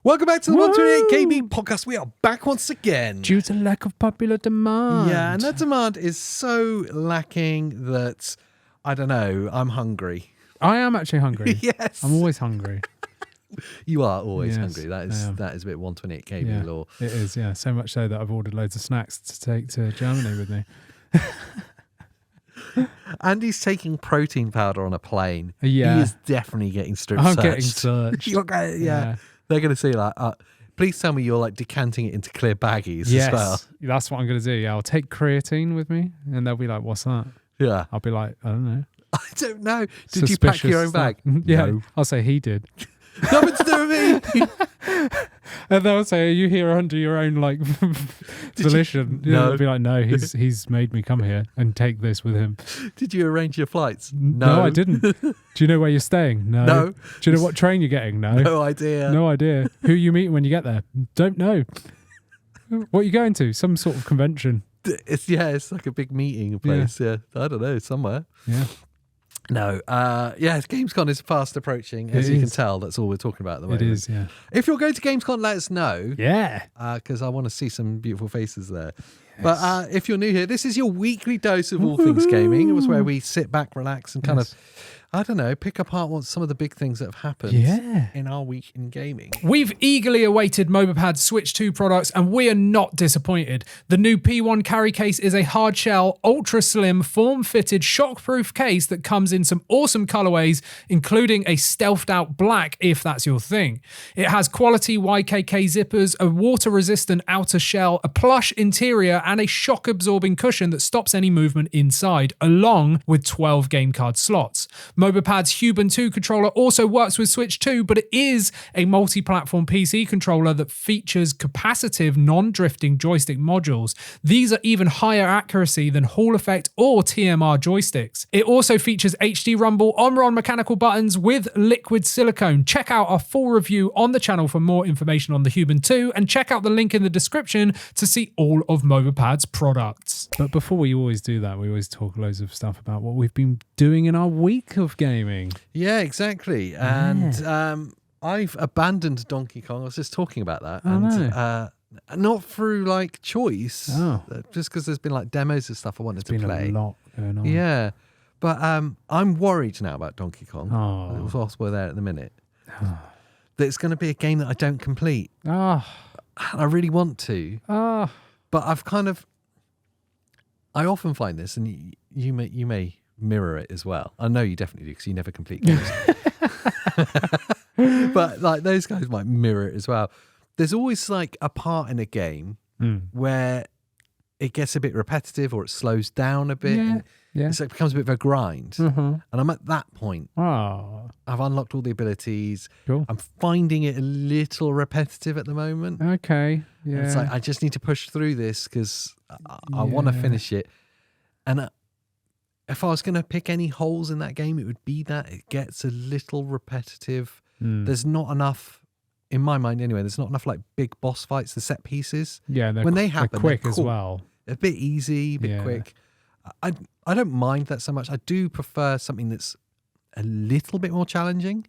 Welcome back to the 128 KB podcast. We are back once again. Due to lack of popular demand. Yeah, and that demand is so lacking that, I don't know, I'm hungry. I am actually hungry. Yes. I'm always hungry. You are always Yes, hungry. That is a bit 128 KB Yeah, law. it is, yeah. So much so that I've ordered loads of snacks to take to Germany with me. Andy's taking protein powder on a plane. Yeah. He is definitely getting strip I'm searched. getting searched. Yeah. They're going to see like, please tell me you're like decanting it into clear baggies as well. That's what I'm going to do. Yeah, I'll take creatine with me and they'll be like, what's that? Yeah. I'll be like, I don't know. I don't know. Did you pack your own bag? Yeah. No. I'll say he did. Nothing to do with me. And they'll say, are you here under your own like volition? No. I'll be like, no, he's made me come here and take this with him. Did you arrange your flights? No, I didn't. Do you know where you're staying? No. No. Do you know what train you're getting? No. No idea. No idea. Who you meeting when you get there? Don't know. What are you going to? Some sort of convention. It's like a big meeting place. Yeah. I don't know, somewhere. Yeah. No. Gamescom is fast approaching, as you can tell. That's all we're talking about at the moment. It is, yeah. If you're going to Gamescom, let us know. Yeah. Because I want to see some beautiful faces there. Yes. But if you're new here, this is your weekly dose of all things gaming. It was where we sit back, relax, and kind of, I don't know, pick apart some of the big things that have happened in our week in gaming. We've eagerly awaited MOBAPAD Switch 2 products and we are not disappointed. The new P1 carry case is a hard shell, ultra slim, form-fitted, shockproof case that comes in some awesome colorways, including a stealthed out black if that's your thing. It has quality YKK zippers, a water-resistant outer shell, a plush interior, and a shock-absorbing cushion that stops any movement inside, along with 12 game card slots. MOBAPAD's Huban 2 controller also works with Switch 2, but it is a multi-platform PC controller that features capacitive, non-drifting joystick modules. These are even higher accuracy than Hall Effect or TMR joysticks. It also features HD Rumble on-RON mechanical buttons with liquid silicone. Check out our full review on the channel for more information on the Huban 2, and check out the link in the description to see all of MOBAPAD's products. But before we always do that, we always talk loads of stuff about what we've been doing in our week of gaming. Yeah, exactly. And I've abandoned Donkey Kong. I was just talking about that. Not through like choice, just because there's been like demos of stuff I wanted to play. A lot going on. Yeah, but I'm worried now about Donkey Kong. Whilst we're there at the minute, that it's going to be a game that I don't complete. I really want to. But I often find this, and you may mirror it as well. I know you definitely do because you never complete games. But like those guys might mirror it as well. There's always like a part in a game where it gets a bit repetitive or it slows down a bit. So it becomes a bit of a grind. And I'm at that point. I've unlocked all the abilities. Cool. I'm finding it a little repetitive at the moment. Okay. Yeah. It's like I just need to push through this because I want to finish it. And if I was going to pick any holes in that game, it would be that it gets a little repetitive. There's not enough, in my mind anyway, there's not enough like big boss fights, the set pieces. Yeah, when they happen, they're quick cool. as well. A bit easy, a bit quick. I don't mind that so much. I do prefer something that's a little bit more challenging.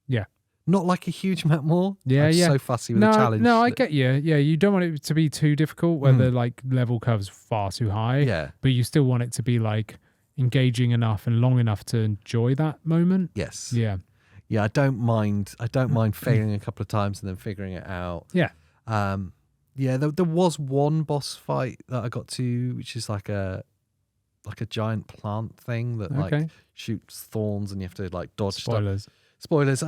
Yeah. Not like a huge amount more. I'm so fussy with the challenge. No, I get you. Yeah, you don't want it to be too difficult where the like level curve's far too high. Yeah. But you still want it to be like engaging enough and long enough to enjoy that moment. Yes. Yeah. Yeah, I don't mind failing a couple of times and then figuring it out. Yeah. There was one boss fight that I got to, which is like a giant plant thing that like shoots thorns and you have to like dodge stuff. Spoilers.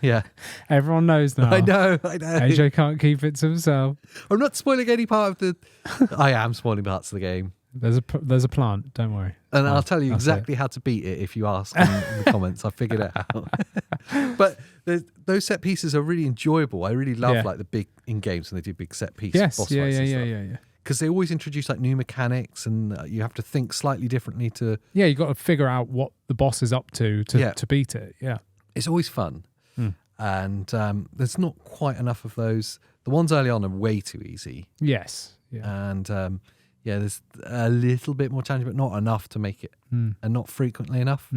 Yeah. Everyone knows now. I know. AJ can't keep it to himself. I'm not spoiling any part of the... I am spoiling parts of the game. There's a plant, don't worry. And I'll tell you exactly how to beat it if you ask in the comments. I figured it out. But those set pieces are really enjoyable. I really love like the big in games when they do big set piece boss fights and stuff. Yeah. Because they always introduce like new mechanics and you have to think slightly differently to... Yeah, you got to figure out what the boss is up to beat it. Yeah. It's always fun. And there's not quite enough of those. The ones early on are way too easy. Yes. Yeah. And there's a little bit more challenging, but not enough to make it, and not frequently enough.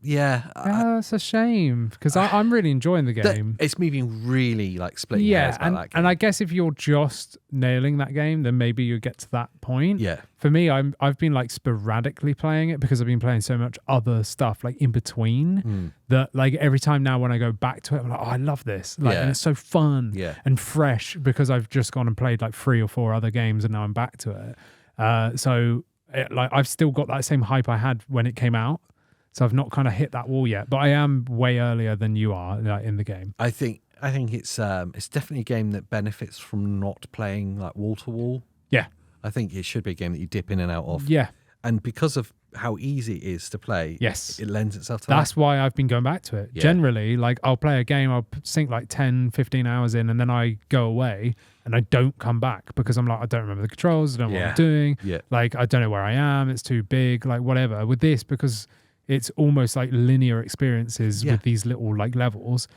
It's a shame because I'm really enjoying the game. It's me being really like splitting hairs about that game. And I guess if you're just nailing that game, then maybe you get to that point. Yeah. For me, I've been like sporadically playing it because I've been playing so much other stuff like in between that like every time now when I go back to it, I'm like, oh, I love this. Like, and it's so fun and fresh because I've just gone and played like 3 or 4 other games and now I'm back to it. Like I've still got that same hype I had when it came out. So I've not kind of hit that wall yet, but I am way earlier than you are in the game. I think it's definitely a game that benefits from not playing like wall to wall. Yeah. I think it should be a game that you dip in and out of. Yeah. And because of how easy it is to play, yes, it lends itself to That's why I've been going back to it. Yeah. Generally, like I'll play a game, I'll sink like 10, 15 hours in and then I go away and I don't come back because I'm like, I don't remember the controls, I don't know what I'm doing. Yeah. Like I don't know where I am, it's too big, like whatever. With this, because it's almost like linear experiences with these little like levels.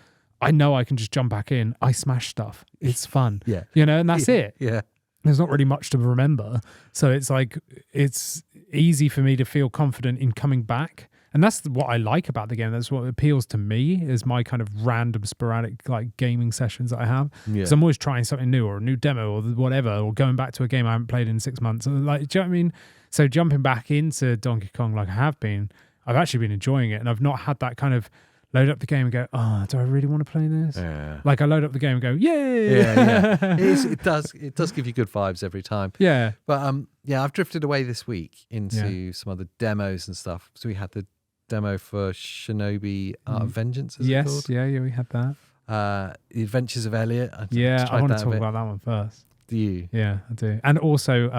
I know I can just jump back in. I smash stuff. It's fun. Yeah. You know, and that's it. Yeah. There's not really much to remember. So it's like, it's easy for me to feel confident in coming back. And that's what I like about the game. That's what appeals to me is my kind of random sporadic like gaming sessions that I have. Because I'm always trying something new or a new demo or whatever, or going back to a game I haven't played in 6 months. Like, do you know what I mean? So jumping back into Donkey Kong like I have been, I've actually been enjoying it, and I've not had that kind of load up the game and go, oh, do I really want to play this? Yeah. Like I load up the game and go, yay! Yeah. It does give you good vibes every time. Yeah. But I've drifted away this week into some other demos and stuff. So we had the demo for Shinobi Art of Vengeance, is it called? Yeah, we had that. The Adventures of Elliot. I want to talk about that one first. Do you? Yeah, I do. And also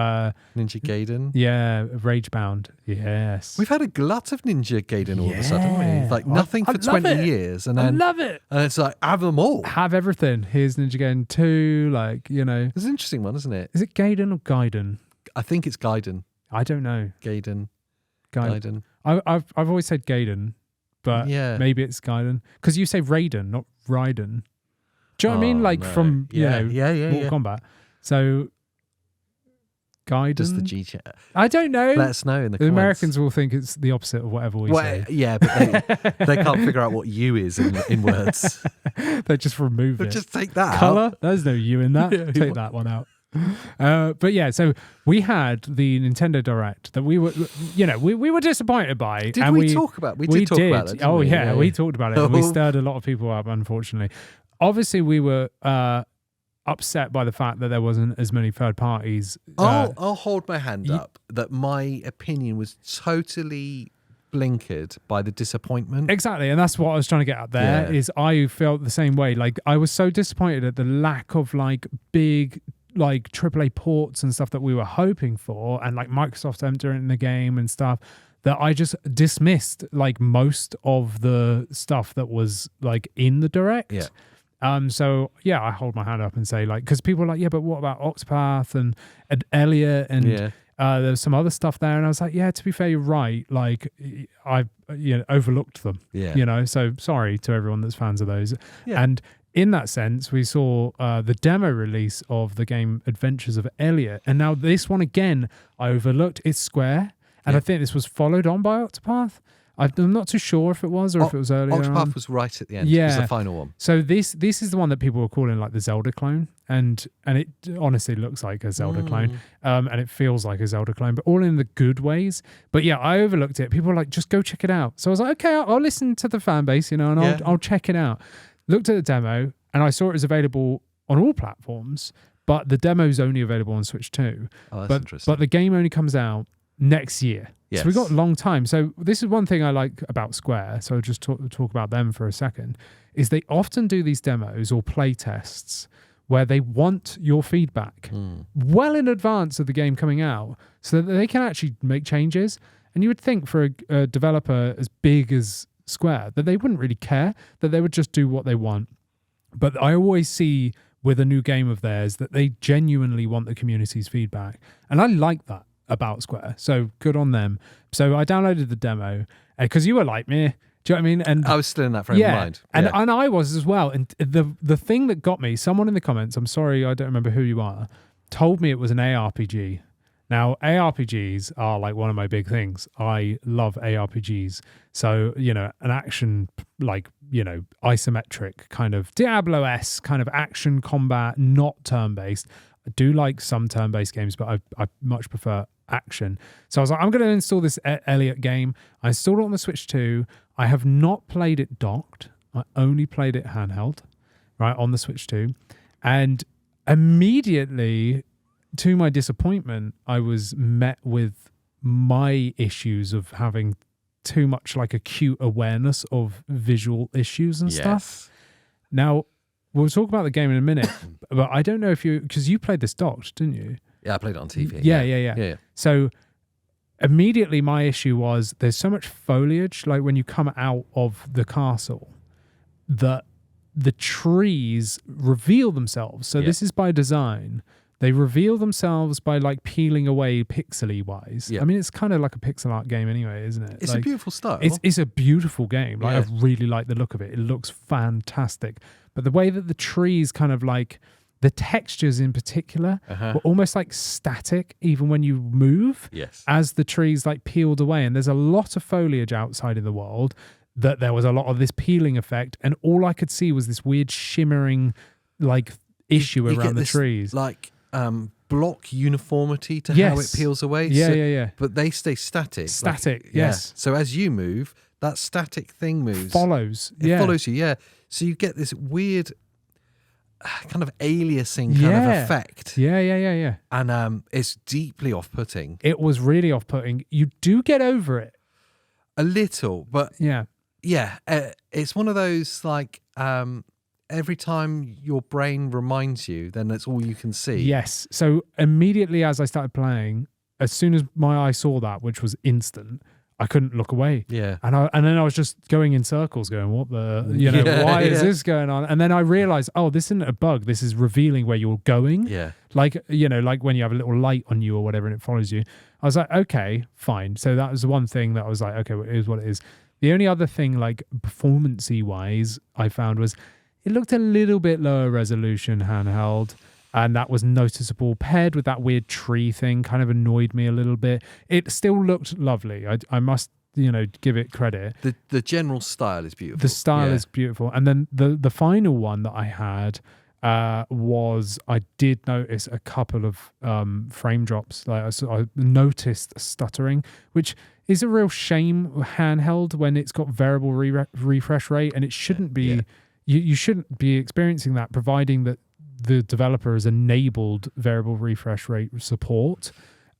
Ninja Gaiden. Yeah, Ragebound. Yes. We've had a glut of Ninja Gaiden all of a sudden, haven't we? Like nothing for 20 years. And then, I love it. And it's like, have them all. Have everything. Here's Ninja Gaiden 2, like, you know. It's an interesting one, isn't it? Is it Gaiden or Gaiden? I think it's Gaiden. I don't know. Gaiden. I've always said Gaiden, but maybe it's Gaiden. Because you say Raiden, not Raiden. Do you know what I mean? Like from, Mortal Kombat. So, Gaiden? Does the G chat? I don't know. Let us know in the comments. The Americans will think it's the opposite of whatever we say. Yeah, but they can't figure out what U is in words. They just remove it. Just take that Colour? out. There's no U in that. Take that one out. But yeah, so we had the Nintendo Direct that we were, we were disappointed by. Did we talk about? We did talk about it. Oh yeah, we talked about it. And we stirred a lot of people up, unfortunately. Obviously, we were upset by the fact that there wasn't as many third parties. I'll hold my hand up that my opinion was totally blinkered by the disappointment. Exactly, and that's what I was trying to get at there. Is I felt the same way. Like I was so disappointed at the lack of like big like AAA ports and stuff that we were hoping for, and like Microsoft entering the game and stuff, that I just dismissed like most of the stuff that was like in the Direct. Yeah. So yeah, I hold my hand up and say like, because people are like, yeah, but what about Octopath and Elliot and there's some other stuff there, and I was like, yeah, to be fair, you're right. Like I overlooked them. Yeah. So sorry to everyone that's fans of those. Yeah. And in that sense, we saw the demo release of the game Adventures of Elliot, and now this one again I overlooked. It's Square, and I think this was followed on by Octopath. I'm not too sure if it was or if it was earlier. Octopath was right at the end. It was the final one. So this is the one that people were calling like the Zelda clone, and it honestly looks like a Zelda clone, and it feels like a Zelda clone, but all in the good ways. But yeah, I overlooked it. People were like, just go check it out. So I was like, okay, I'll listen to the fan base, and I'll check it out. Looked at the demo, and I saw it was available on all platforms, but the demo's only available on Switch 2. Oh, that's interesting. But the game only comes out next year. Yes. So we've got a long time. So this is one thing I like about Square. So I'll just talk about them for a second. Is they often do these demos or play tests where they want your feedback well in advance of the game coming out so that they can actually make changes. And you would think for a developer as big as Square that they wouldn't really care, that they would just do what they want. But I always see with a new game of theirs that they genuinely want the community's feedback. And I like that about Square, so good on them. So I downloaded the demo because you were like me. Do you know what I mean? And I was still in that frame of mind. And I was as well. And the thing that got me, someone in the comments, I'm sorry, I don't remember who you are, told me it was an ARPG. Now, ARPGs are like one of my big things. I love ARPGs. So, an action, isometric kind of Diablo-esque kind of action combat, not turn-based. I do like some turn-based games, but I much prefer action. So I was like, I'm going to install this Elliot game. I installed it on the Switch 2. I have not played it docked. I only played it handheld, right, on the Switch 2. And immediately, to my disappointment, I was met with my issues of having too much like acute awareness of visual issues and stuff. Now, we'll talk about the game in a minute, but I don't know if because you played this docked, didn't you? Yeah, I played it on TV. Yeah. So immediately my issue was there's so much foliage, like when you come out of the castle, that the trees reveal themselves. So this is by design. They reveal themselves by like peeling away pixely wise. I mean, it's kind of like a pixel art game anyway, isn't it? It's like, a beautiful style. It's a beautiful game. Like I really like the look of it. It looks fantastic. But the way that the trees kind of like, the textures in particular were almost like static even when you move. Yes. As the trees like peeled away. And there's a lot of foliage outside in the world that there was a lot of this peeling effect. And all I could see was this weird shimmering like issue you around the this, trees. Like block uniformity to how it peels away. Yeah. But they stay static. Static, yes. So as you move, that static thing moves. Follows. It follows you, yeah. So you get this weird kind of aliasing kind of effect. Yeah. And it's deeply off-putting. It was really off-putting. You do get over it. A little, but yeah. It's one of those like every time your brain reminds you, then that's all you can see. Yes. So immediately as I started playing, as soon as my eye saw that, which was instant, I couldn't look away. Yeah. And then I was just going in circles going, what the, why is this going on? And then I realized, oh, this isn't a bug. This is revealing where you're going. Yeah. Like, like when you have a little light on you or whatever and it follows you. I was like, okay, fine. So that was the one thing that I was like, okay, well, it is what it is. The only other thing, like performance-y wise, I found was it looked a little bit lower resolution handheld. And that was noticeable, paired with that weird tree thing, kind of annoyed me a little bit. It still looked lovely. I must, give it credit. The general style is beautiful. The style is beautiful. And then the final one that I had was I did notice a couple of frame drops. Like I noticed stuttering, which is a real shame handheld when it's got variable refresh rate, and it shouldn't be. Yeah. You shouldn't be experiencing that, providing that the developer has enabled variable refresh rate support.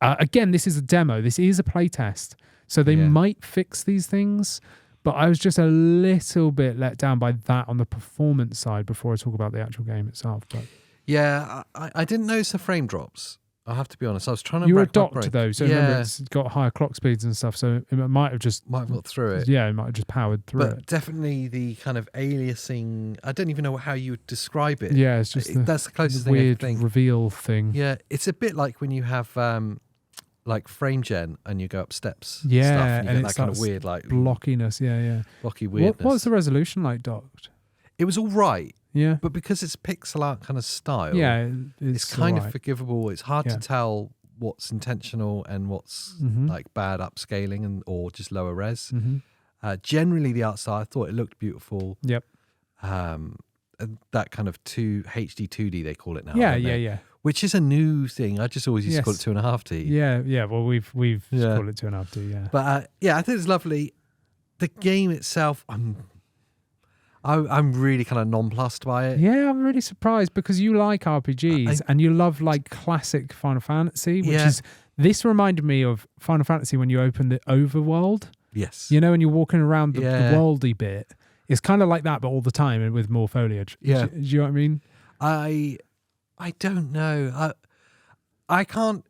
Again, this is a demo. This is a playtest. So they might fix these things, but I was just a little bit let down by that on the performance side before I talk about the actual game itself. But yeah, I didn't notice the frame drops. I have to be honest. I was trying to. You were docked though, so remember it's got higher clock speeds and stuff. So it might have got through it. Yeah, it might have just powered through it. But definitely the kind of aliasing. I don't even know how you would describe it. Yeah, it's just that's the closest thing. Weird reveal thing. Yeah, it's a bit like when you have like frame gen and you go up steps. Yeah, stuff, and you and get that kind of weird like blockiness. Yeah. Blocky weirdness. What was the resolution like docked? It was all right. Yeah, but because it's pixel art kind of style. Yeah, it's kind of forgivable. It's hard to tell what's intentional and what's like bad upscaling or just lower res. Generally, the art style, I thought it looked beautiful. Yep. That kind of HD 2D they call it now. Yeah. Which is a new thing. I just always used to call it 2.5D. Yeah. Well, we've called it 2.5D. Yeah. But I think it's lovely. The game itself, I'm really kind of nonplussed by it. Yeah, I'm really surprised because you like RPGs and you love like classic Final Fantasy, which is, this reminded me of Final Fantasy when you open the overworld. Yes. And you're walking around the worldy bit. It's kind of like that, but all the time and with more foliage. Yeah. Do you know what I mean? I don't know. I can't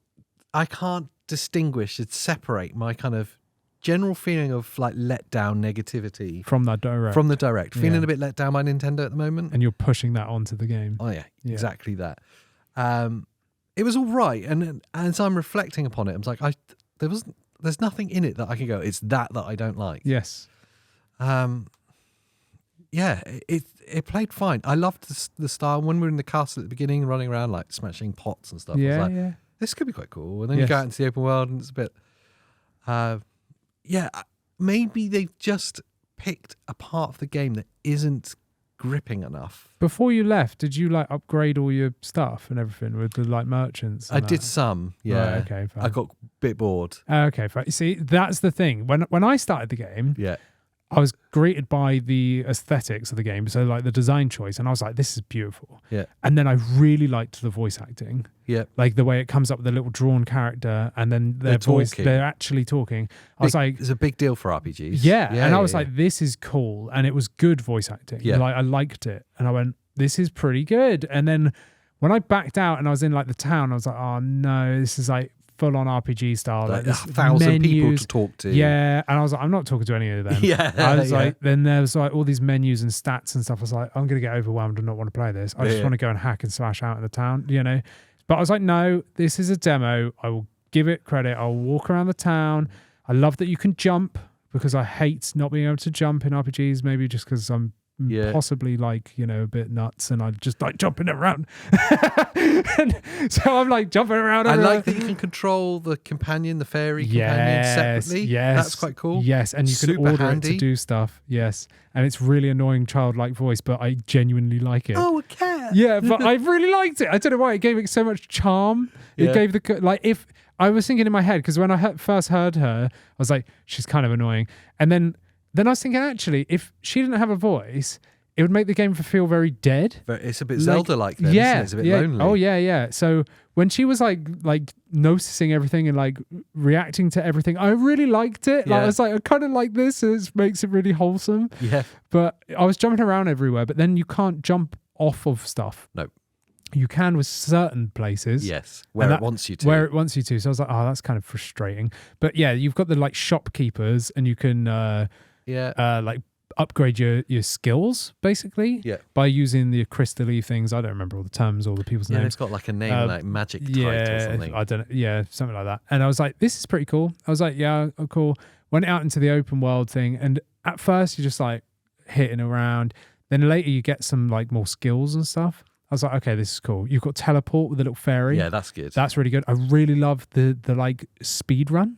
distinguish and separate my kind of general feeling of like let down negativity from the direct. Feeling a bit let down by Nintendo at the moment, and you're pushing that onto the game. Oh yeah. Exactly that. It was all right, and as I'm reflecting upon it, I'm like, there's nothing in it that I can go, it's that I don't like. Yes. It played fine. I loved the style when we were in the castle at the beginning, running around like smashing pots and stuff. Yeah, I was like, this could be quite cool. And then you go out into the open world and it's a bit, maybe they've just picked a part of the game that isn't gripping enough. Before you left, did you like upgrade all your stuff and everything with the like merchants? I did some, yeah. Right, okay, fine. I got a bit bored. Okay, fine. You see, that's the thing. When I started the game, I was greeted by the aesthetics of the game, so like the design choice, and I was like, this is beautiful. Yeah. And then I really liked the voice acting. Yeah. Like the way it comes up with a little drawn character and then their voice, they're actually talking. I was like, it's a big deal for RPGs. Yeah. And I was like, this is cool. And it was good voice acting. Yeah. Like I liked it. And I went, this is pretty good. And then when I backed out and I was in like the town, I was like, oh no, this is like full on RPG style. Like this 1,000 people to talk to. Yeah. And I was like, I'm not talking to any of them. I was like, then there was like all these menus and stats and stuff. I was like, I'm going to get overwhelmed and not want to play this. I just want to go and hack and slash out in the town, you know? But I was like, no, this is a demo. I will give it credit. I'll walk around the town. I love that you can jump because I hate not being able to jump in RPGs, maybe just because I'm possibly like, you know, a bit nuts and I just like jumping around. And so I'm like jumping around. I like that you can control the companion, the fairy companion separately. Yes. That's quite cool. Yes. And you can order it to do stuff. Yes. And it's really annoying childlike voice, but I genuinely like it. Oh, a cat. Yeah, but I really liked it. I don't know why. It gave it so much charm. It gave the, like, if I was thinking in my head, because when I first heard her, I was like, she's kind of annoying. And then I was thinking, actually, if she didn't have a voice, it would make the game feel very dead. But it's a bit Zelda-like then, isn't it? It's a bit lonely. Oh, yeah. So when she was like noticing everything and like reacting to everything, I really liked it. Like I was like, I kind of like this. It makes it really wholesome. Yeah. But I was jumping around everywhere, but then you can't jump off of stuff. No. You can with certain places. Yes, where it wants you to. Where it wants you to. So I was like, oh, that's kind of frustrating. But yeah, you've got the like shopkeepers and you can like upgrade your skills basically by using the crystal-y things. I don't remember all the terms or the people's names. It's got like a name like magic type or something. I don't know. Yeah, something like that. And I was like, this is pretty cool. I was like, yeah, cool. Went out into the open world thing. And at first you're just like hitting around. Then later you get some like more skills and stuff. I was like, okay, this is cool. You've got teleport with a little fairy. Yeah, that's good. That's really good. I really love the like speed run.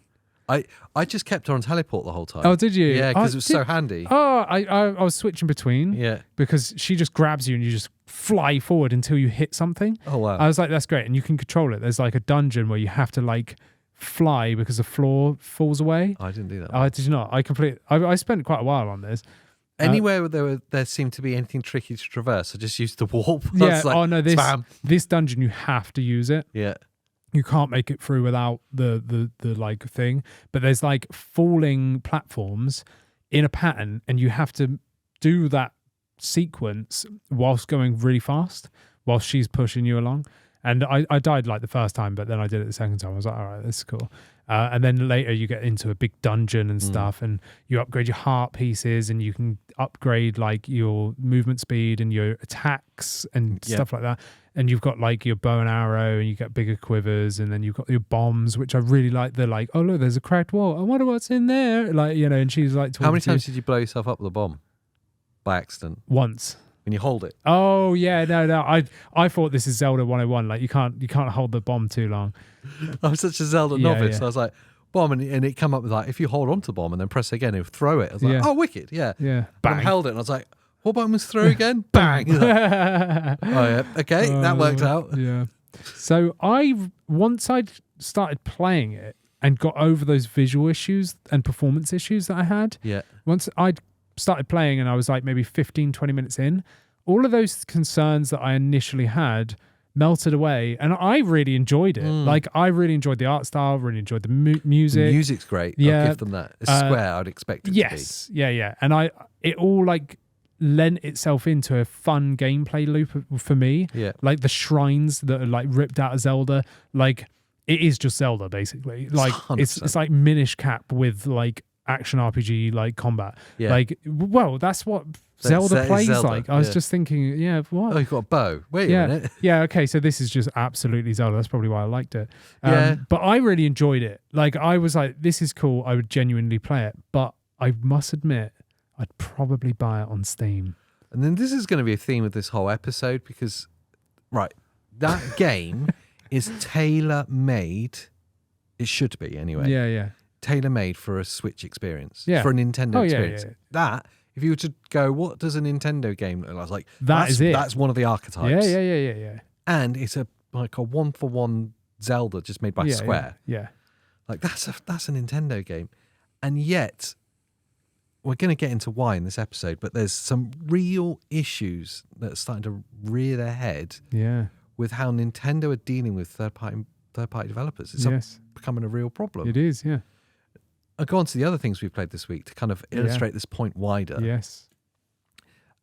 I just kept her on teleport the whole time. Oh, did you? Yeah, because it was so handy. Oh, I was switching between. Yeah. Because she just grabs you and you just fly forward until you hit something. Oh, wow. I was like, that's great. And you can control it. There's like a dungeon where you have to like fly because the floor falls away. I didn't do that. Oh, did you not? I spent quite a while on this. Anywhere there seemed to be anything tricky to traverse, I just used the warp. Yeah. Like, this dungeon you have to use it. Yeah. You can't make it through without the like thing. But there's like falling platforms in a pattern, and you have to do that sequence whilst going really fast, whilst she's pushing you along. And I died like the first time, but then I did it the second time. I was like, all right, this is cool. And then later you get into a big dungeon and stuff, and you upgrade your heart pieces, and you can upgrade like your movement speed and your attacks and stuff like that. And you've got like your bow and arrow, and you get bigger quivers, and then you've got your bombs, which I really like. They're like, oh look, there's a cracked wall. I wonder what's in there. Like, you know, and she's like, how many times did you blow yourself up with a bomb by accident? Once. When you hold it. Oh yeah, no. I thought this is Zelda 101. Like you can't hold the bomb too long. I'm such a Zelda novice. So I was like, bomb, and it come up with like, if you hold on to bomb and then press again, it'll throw it. I was like, oh, wicked, yeah. Yeah. Bang. I held it and I was like, what button was throw again? Bang. Oh yeah, okay, that worked out. Yeah. So once I'd started playing it and got over those visual issues and performance issues that I had. Yeah. Once I'd started playing and I was like maybe 15, 20 minutes in, all of those concerns that I initially had melted away, and I really enjoyed it. Like I really enjoyed the art style, really enjoyed the music. The music's great. Yeah. I'll give them that. It's square, I'd expect it to be. Yeah. And it all like lent itself into a fun gameplay loop for me. Yeah. Like the shrines that are like ripped out of Zelda, like it is just Zelda basically. Like 100%. it's like Minish Cap with like action RPG like combat. Yeah. Like, well, that's what Zelda plays Zelda, like. I was just thinking, what? Oh, you've got a bow. Wait a minute. Yeah, okay, so this is just absolutely Zelda. That's probably why I liked it. Yeah. But I really enjoyed it. Like, I was like, this is cool. I would genuinely play it. But I must admit, I'd probably buy it on Steam. And then this is going to be a theme of this whole episode because, right, that game is tailor-made. It should be anyway. Yeah. Tailor-made for a Switch experience. Yeah. For a Nintendo experience. Yeah. That, if you were to go, what does a Nintendo game look like? I was like, That's it. That's one of the archetypes. Yeah. And it's a 1-for-1 Zelda just made by Square. Yeah. Like that's a Nintendo game. And yet, we're going to get into why in this episode, but there's some real issues that are starting to rear their head with how Nintendo are dealing with third-party developers. It's becoming a real problem. It is, yeah. I'll go on to the other things we've played this week to kind of illustrate this point wider. Yes.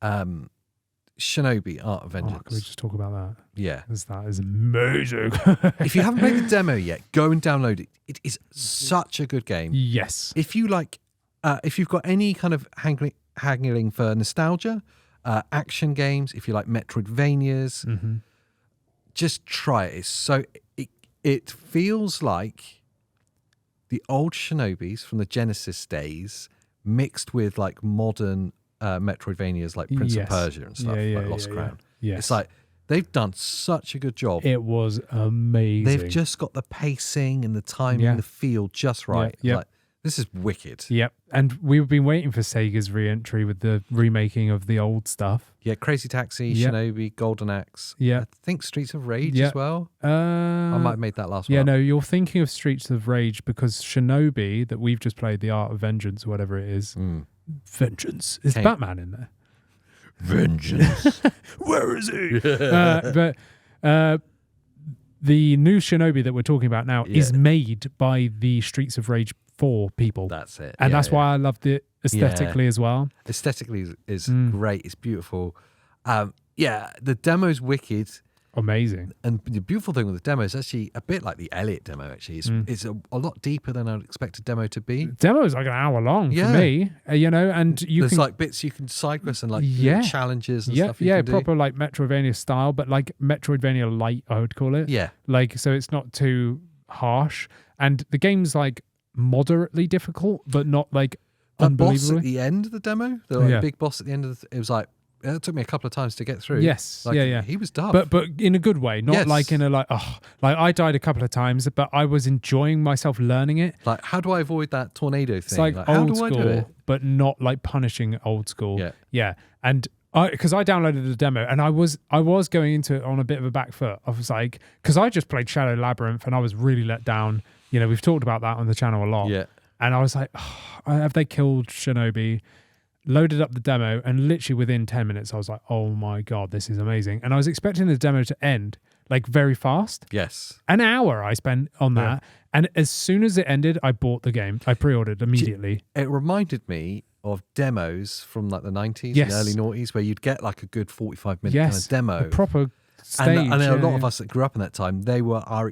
Shinobi Art of Vengeance. Can we just talk about that? Yeah. Because that is amazing. If you haven't played the demo yet, go and download it. It is such a good game. Yes. If you like, if you've got any kind of haggling for nostalgia, action games, if you like Metroidvanias, just try it. It's so it feels like the old Shinobis from the Genesis days mixed with like modern Metroidvanias like Prince of Persia and stuff, like Lost Crown. Yeah. It's like they've done such a good job. It was amazing. They've just got the pacing and the timing, the feel just right. Yeah. Like, this is wicked. Yep. And we've been waiting for Sega's re-entry with the remaking of the old stuff. Yeah, Crazy Taxi, Shinobi, Golden Axe. Yeah. I think Streets of Rage as well. I might have made that last one. Yeah, no, you're thinking of Streets of Rage because Shinobi, that we've just played, the Art of Vengeance, or whatever it is. Vengeance. Is Batman in there? Vengeance. Where is he? But the new Shinobi that we're talking about now is made by the Streets of Rage 4 people. That's it. And that's why I loved it aesthetically as well. Aesthetically is great. It's beautiful. The demo's wicked. Amazing. And the beautiful thing with the demo is actually a bit like the Elliot demo, actually. It's a lot deeper than I'd expect a demo to be. The demo is like an hour long for me, and there's like bits you can side quest and like challenges and stuff you can do. Proper like Metroidvania style, but like Metroidvania light, I would call it. Yeah. Like, so it's not too harsh. And the game's like moderately difficult, but not like the boss unbelievably. at the end of the demo, the big boss at the end of it was like, it took me a couple of times to get through. Yes, like, he was tough, but in a good way, not like in a like I died a couple of times, but I was enjoying myself learning it. Like, how do I avoid that tornado thing? It's like how old do I do school, it? but not like punishing old school. Yeah. And because I downloaded the demo and I was going into it on a bit of a back foot. I was like, because I just played Shadow Labyrinth and I was really let down. We've talked about that on the channel a lot. Yeah. And I was like, have they killed Shinobi? Loaded up the demo, and literally within 10 minutes, I was like, oh my God, this is amazing. And I was expecting the demo to end like very fast. Yes. An hour I spent on that. And as soon as it ended, I bought the game. I pre-ordered immediately. It reminded me of demos from like the 90s and early noughties where you'd get like a good 45-minute kind of demo. A proper stage. And a lot of us that grew up in that time, they were our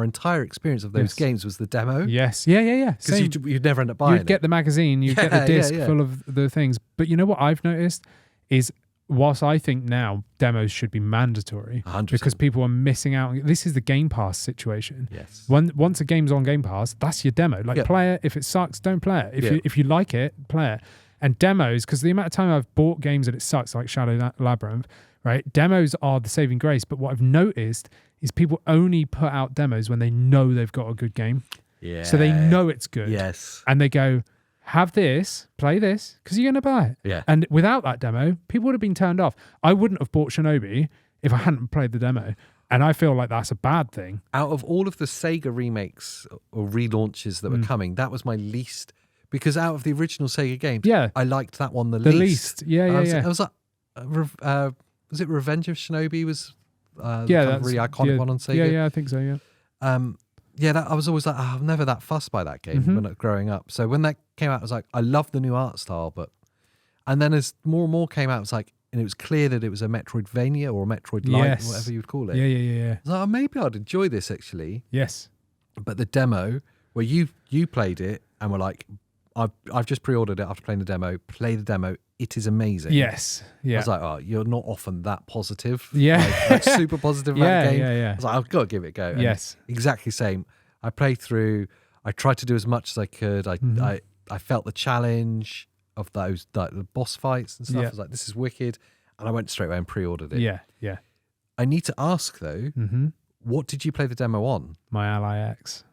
entire experience of those games was the demo. Yes. Yeah. Because you'd never end up buying You'd get the magazine, you'd get the disc full of the things. But you know what I've noticed is, whilst I think now demos should be mandatory 100%. because people are missing out. This is the Game Pass situation. Yes. Once a game's on Game Pass, that's your demo. Like, play it. If it sucks, don't play it. If you like it, play it. And demos, because the amount of time I've bought games that it sucks, like Shadow Labyrinth, right? Demos are the saving grace. But what I've noticed is people only put out demos when they know they've got a good game. Yeah. So they know it's good. Yes. And they go, have this, play this, because you're going to buy it. Yeah. And without that demo, people would have been turned off. I wouldn't have bought Shinobi if I hadn't played the demo. And I feel like that's a bad thing. Out of all of the Sega remakes or relaunches that were coming, that was my least. Because out of the original Sega games, I liked that one the least. Yeah. I was like, was it Revenge of Shinobi was that's a really iconic one on Sega? Yeah, I think so, yeah. I was always like, I'm never that fussed by that game when growing up. So when that came out, I was like, I love the new art style, and then as more and more came out, it was like, and it was clear that it was a Metroidvania or a Metroid-like, whatever you would call it. Yeah. I was like, maybe I'd enjoy this actually. Yes. But the demo, where you played it and were like, I've just pre-ordered it after playing the demo. Play the demo. It is amazing. Yes. Yeah. I was like, oh, you're not often that positive. Yeah. Like super positive about the game. Yeah. I was like, I've got to give it a go. And yes. Exactly same. I played through. I tried to do as much as I could. I felt the challenge of those the boss fights and stuff. I was like, this is wicked. And I went straight away and pre-ordered it. Yeah. I need to ask though, What did you play the demo on? My Ally X.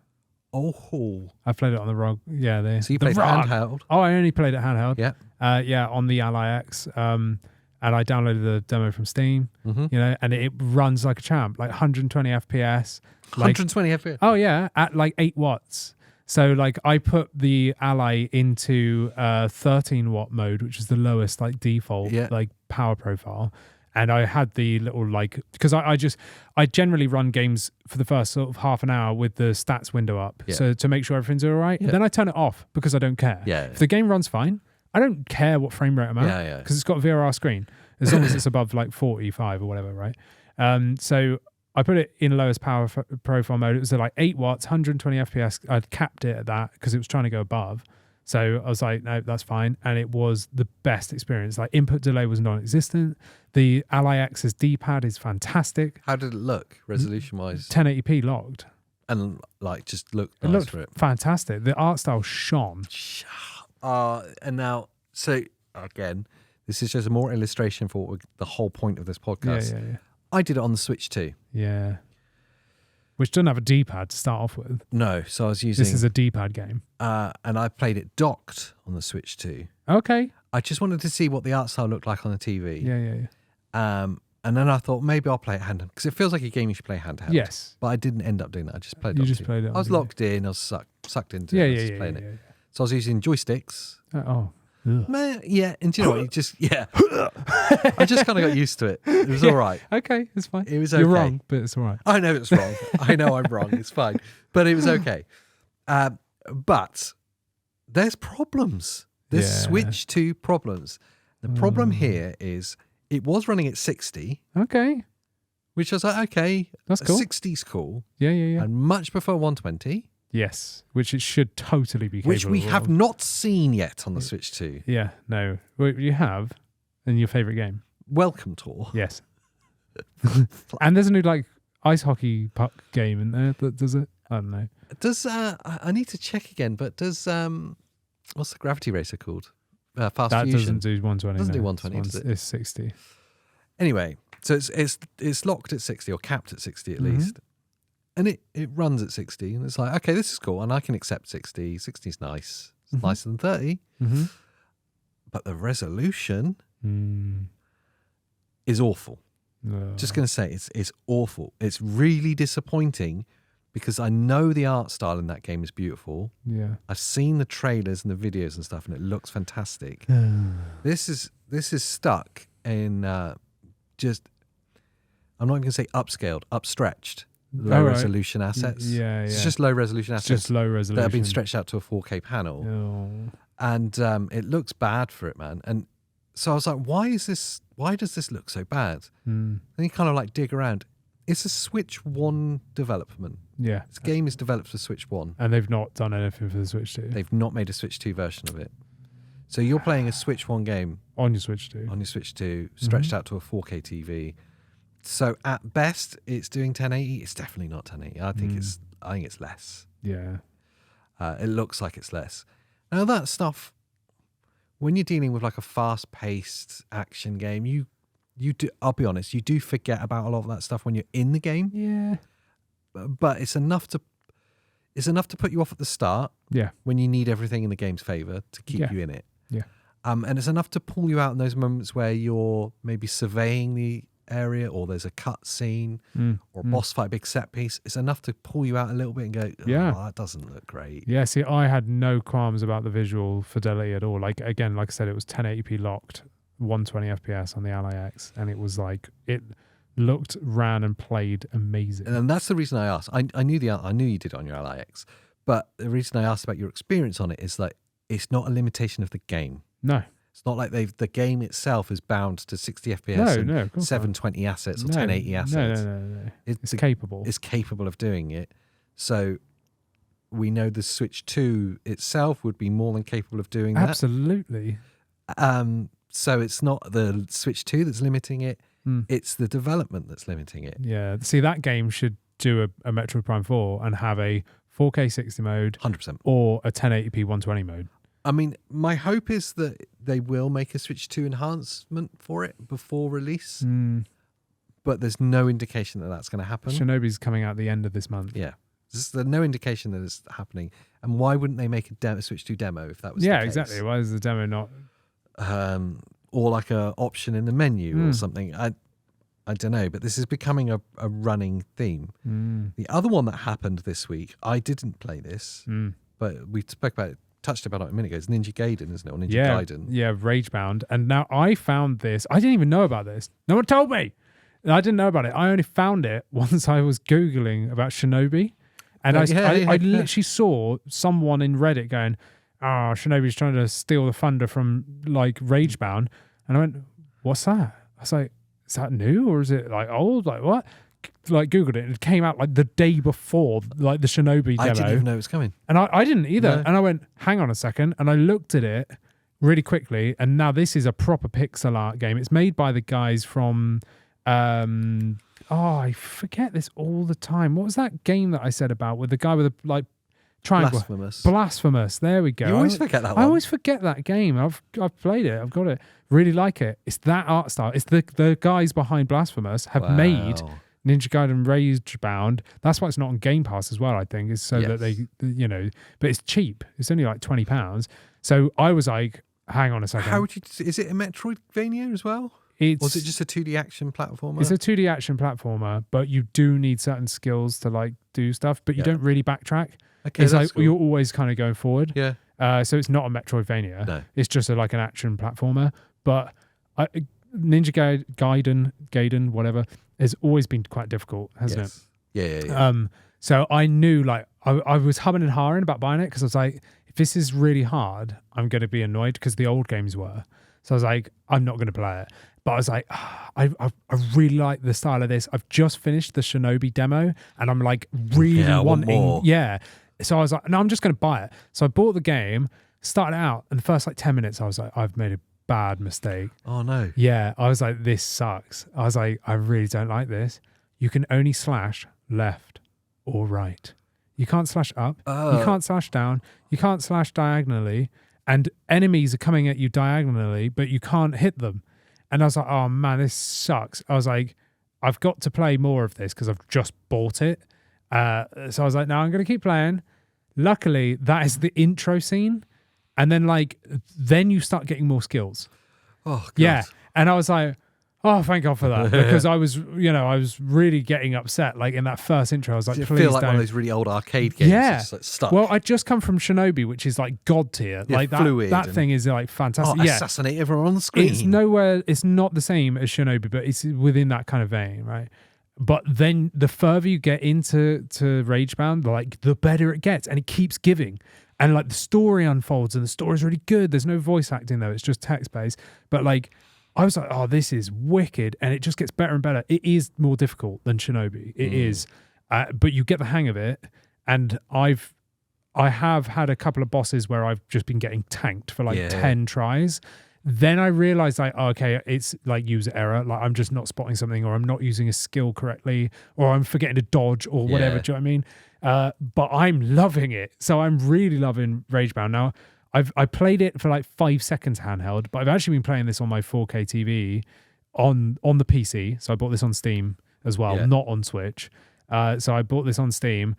Oh, I played it on the ROG. Yeah, so you the played ROG. handheld? Oh, I only played it handheld. Yeah. Yeah, on the Ally X. And I downloaded the demo from Steam. Mm-hmm. You know, and it runs like a champ, like 120 FPS. 120 FPS. Oh yeah, at like 8 watts. So like I put the Ally into 13 watt mode, which is the lowest like default like power profile. And I had the little like, because I generally run games for the first sort of half an hour with the stats window up. Yeah. So to make sure everything's all right. Yeah. Then I turn it off because I don't care. Yeah. If the game runs fine, I don't care what frame rate I'm at. Yeah. Because it's got a VRR screen. As long as it's above like 45 or whatever, right? So I put it in lowest power profile mode. It was at like 8 watts, 120 FPS. I'd capped it at that because it was trying to go above. So I was like, no, that's fine. And it was the best experience. Like input delay was non-existent. The Ally X's D-pad is fantastic. How did it look resolution-wise? 1080p logged. And like just looked It nice looked for it. fantastic. The art style shone. And now, so again, this is just more illustration for the whole point of this podcast. Yeah. I did it on the Switch too. Yeah. Which doesn't have a D-pad to start off with. No, so I was using... This is a D-pad game. and I played it docked on the Switch too. Okay. I just wanted to see what the art style looked like on the TV. Yeah. And then I thought maybe I'll play it handheld because it feels like a game you should play handheld. Yes. But I didn't end up doing that. I just played it. You just played it on I was TV. locked in. I was sucked into Yeah, it. I was just yeah. playing it. So I was using joysticks. Oh. Ugh. Yeah, and do you know what? I just kind of got used to it. It was all right. Okay, it's fine. It was okay. You're wrong, but it's all right. I know it's wrong. I know I'm wrong. It's fine. But it was okay. But there's problems. There's Switch 2 problems. The problem here is it was running at 60, Okay. which I was like, okay, That's cool. 60's cool. Yeah. I much prefer 120, Yes, which it should totally be capable which we have of. not seen yet on the Switch 2. Yeah, no. Well, you have in your favourite game. Welcome Tour. Yes. And there's a new like ice hockey puck game in there that does it. I don't know. Does I need to check again, but does what's the Gravity Racer called? Fast That Fusion. doesn't do 120. Doesn't do no. 120, does it? It's 60. Anyway, so it's locked at 60 or capped at 60 at least. And it runs at 60 and it's like, okay, this is cool and I can accept 60. 60's nice. It's nicer than 30. But the resolution is awful. Just going to say it's awful. It's really disappointing because I know the art style in that game is beautiful. Yeah. I've seen the trailers and the videos and stuff and it looks fantastic. This is stuck in just, I'm not even going to say upscaled, upstretched. Low resolution assets. Yeah. It's just low resolution assets. Just low resolution. That have been stretched out to a 4K panel. Oh. And it looks bad for it, man. And so I was like, why does this look so bad? And you kind of like dig around. It's a Switch 1 development. Yeah. This game is developed for Switch 1. And they've not done anything for the Switch 2. They've not made a Switch 2 version of it. So you're playing a Switch 1 game On your Switch 2. on your Switch 2, stretched out to a 4K TV. So at best, it's doing 1080. It's definitely not 1080. I think it's less. Yeah. It looks like it's less. Now that stuff, when you're dealing with like a fast-paced action game, you do. I'll be honest, you do forget about a lot of that stuff when you're in the game. Yeah. But it's enough to put you off at the start. Yeah. When you need everything in the game's favor to keep you in it. Yeah. And it's enough to pull you out in those moments where you're maybe surveying the area or there's a cut scene or a boss fight, big set piece. It's enough to pull you out a little bit and go, that doesn't look great. Yeah, see, I had no qualms about the visual fidelity at all. Like, again, like I said, it was 1080p locked, 120 FPS on the Ally X, and it was like, it looked, ran, and played amazing. And that's the reason I asked. I knew you did it on your Ally X, but the reason I asked about your experience on it is like, it's not a limitation of the game. No. It's not like the game itself is bound to 60 FPS and 720 assets or 1080 assets. No. It's capable. It's capable of doing it. So we know the Switch 2 itself would be more than capable of doing that. Absolutely. So it's not the Switch 2 that's limiting it. It's the development that's limiting it. Yeah. See, that game should do a Metroid Prime 4 and have a 4K 60 mode 100%. or a 1080p 120 mode. I mean, my hope is that they will make a Switch 2 enhancement for it before release. but there's no indication that that's going to happen. Shinobi's coming out the end of this month. Yeah. There's no indication that it's happening. And why wouldn't they make a Switch 2 demo if that was the case? Exactly. Why is the demo not? Or like a option in the menu or something. I don't know, but this is becoming a running theme. The other one that happened this week, I didn't play this, but we touched about it a minute ago. It's Ninja Gaiden, isn't it? Or Ninja Gaiden. Yeah, Ragebound. And now I found this. I didn't even know about this. No one told me. I didn't know about it. I only found it once I was Googling about Shinobi. And I literally saw someone in Reddit going, Shinobi's trying to steal the thunder from like Ragebound. And I went, what's that? I was like, is that new or is it like old? Like what? Like Googled it and it came out like the day before like the Shinobi demo. I didn't even know it was coming. And I didn't either. No. And I went, hang on a second. And I looked at it really quickly. And now this is a proper pixel art game. It's made by the guys from, I forget this all the time. What was that game that I said about with the guy with the like triangle? Blasphemous. There we go. You always forget that one. I always forget that game. I've played it. I've got it. Really like it. It's that art style. It's the guys behind Blasphemous have made Ninja Gaiden Ragebound. That's why it's not on Game Pass as well, I think, is so that they, but it's cheap. It's only like £20. So I was like, hang on a second. How would you, is it a Metroidvania as well? Or is it just a 2D action platformer? It's a 2D action platformer, but you do need certain skills to like do stuff, but you don't really backtrack. Okay, it's like cool. you're always kind of going forward. Yeah. So it's not a Metroidvania. No. It's just like an action platformer. But Ninja Gaiden, whatever, has always been quite difficult, hasn't it? Yeah. So I knew like I was humming and hawing about buying it because I was like, if this is really hard, I'm going to be annoyed because the old games were. So I was like, I'm not going to play it. But I was like, I really like the style of this. I've just finished the Shinobi demo and I'm like really wanting more. Yeah. So I was like, no, I'm just going to buy it. So I bought the game, started out, and the first like 10 minutes, I was like, I've made a bad mistake. Oh, no. Yeah. I was like, this sucks. I was like, I really don't like this. You can only slash left or right. You can't slash up. You can't slash down. You can't slash diagonally. And enemies are coming at you diagonally, but you can't hit them. And I was like, oh, man, this sucks. I was like, I've got to play more of this because I've just bought it. So I was like, no, I'm going to keep playing. Luckily, that is the intro scene. And then then you start getting more skills. Oh, God. Yeah. And I was like, oh, thank God for that. Because I was really getting upset. Like in that first intro, I was like, Does it please feel like don't. one of those really old arcade games? Yeah. Just like stuck. Well, I'd just come from Shinobi, which is like God tier. Yeah, like fluid that thing is like fantastic. Assassinate everyone on the screen. It's not the same as Shinobi, but it's within that kind of vein, right? But then the further you get into Ragebound, like the better it gets, and it keeps giving. And like the story unfolds, and the story's really good. There's no voice acting though; it's just text based. But like, I was like, oh, this is wicked, and it just gets better and better. It is more difficult than Shinobi. It is, but you get the hang of it. And I have had a couple of bosses where I've just been getting tanked for like 10 tries. Then I realized like, oh, okay, it's like user error. Like I'm just not spotting something, or I'm not using a skill correctly, or I'm forgetting to dodge or whatever. Do you know what I mean? But I'm loving it. So I'm really loving Ragebound. Now, I played it for like 5 seconds handheld, but I've actually been playing this on my 4K TV on the PC. So I bought this on Steam as well, not on Switch. So I bought this on Steam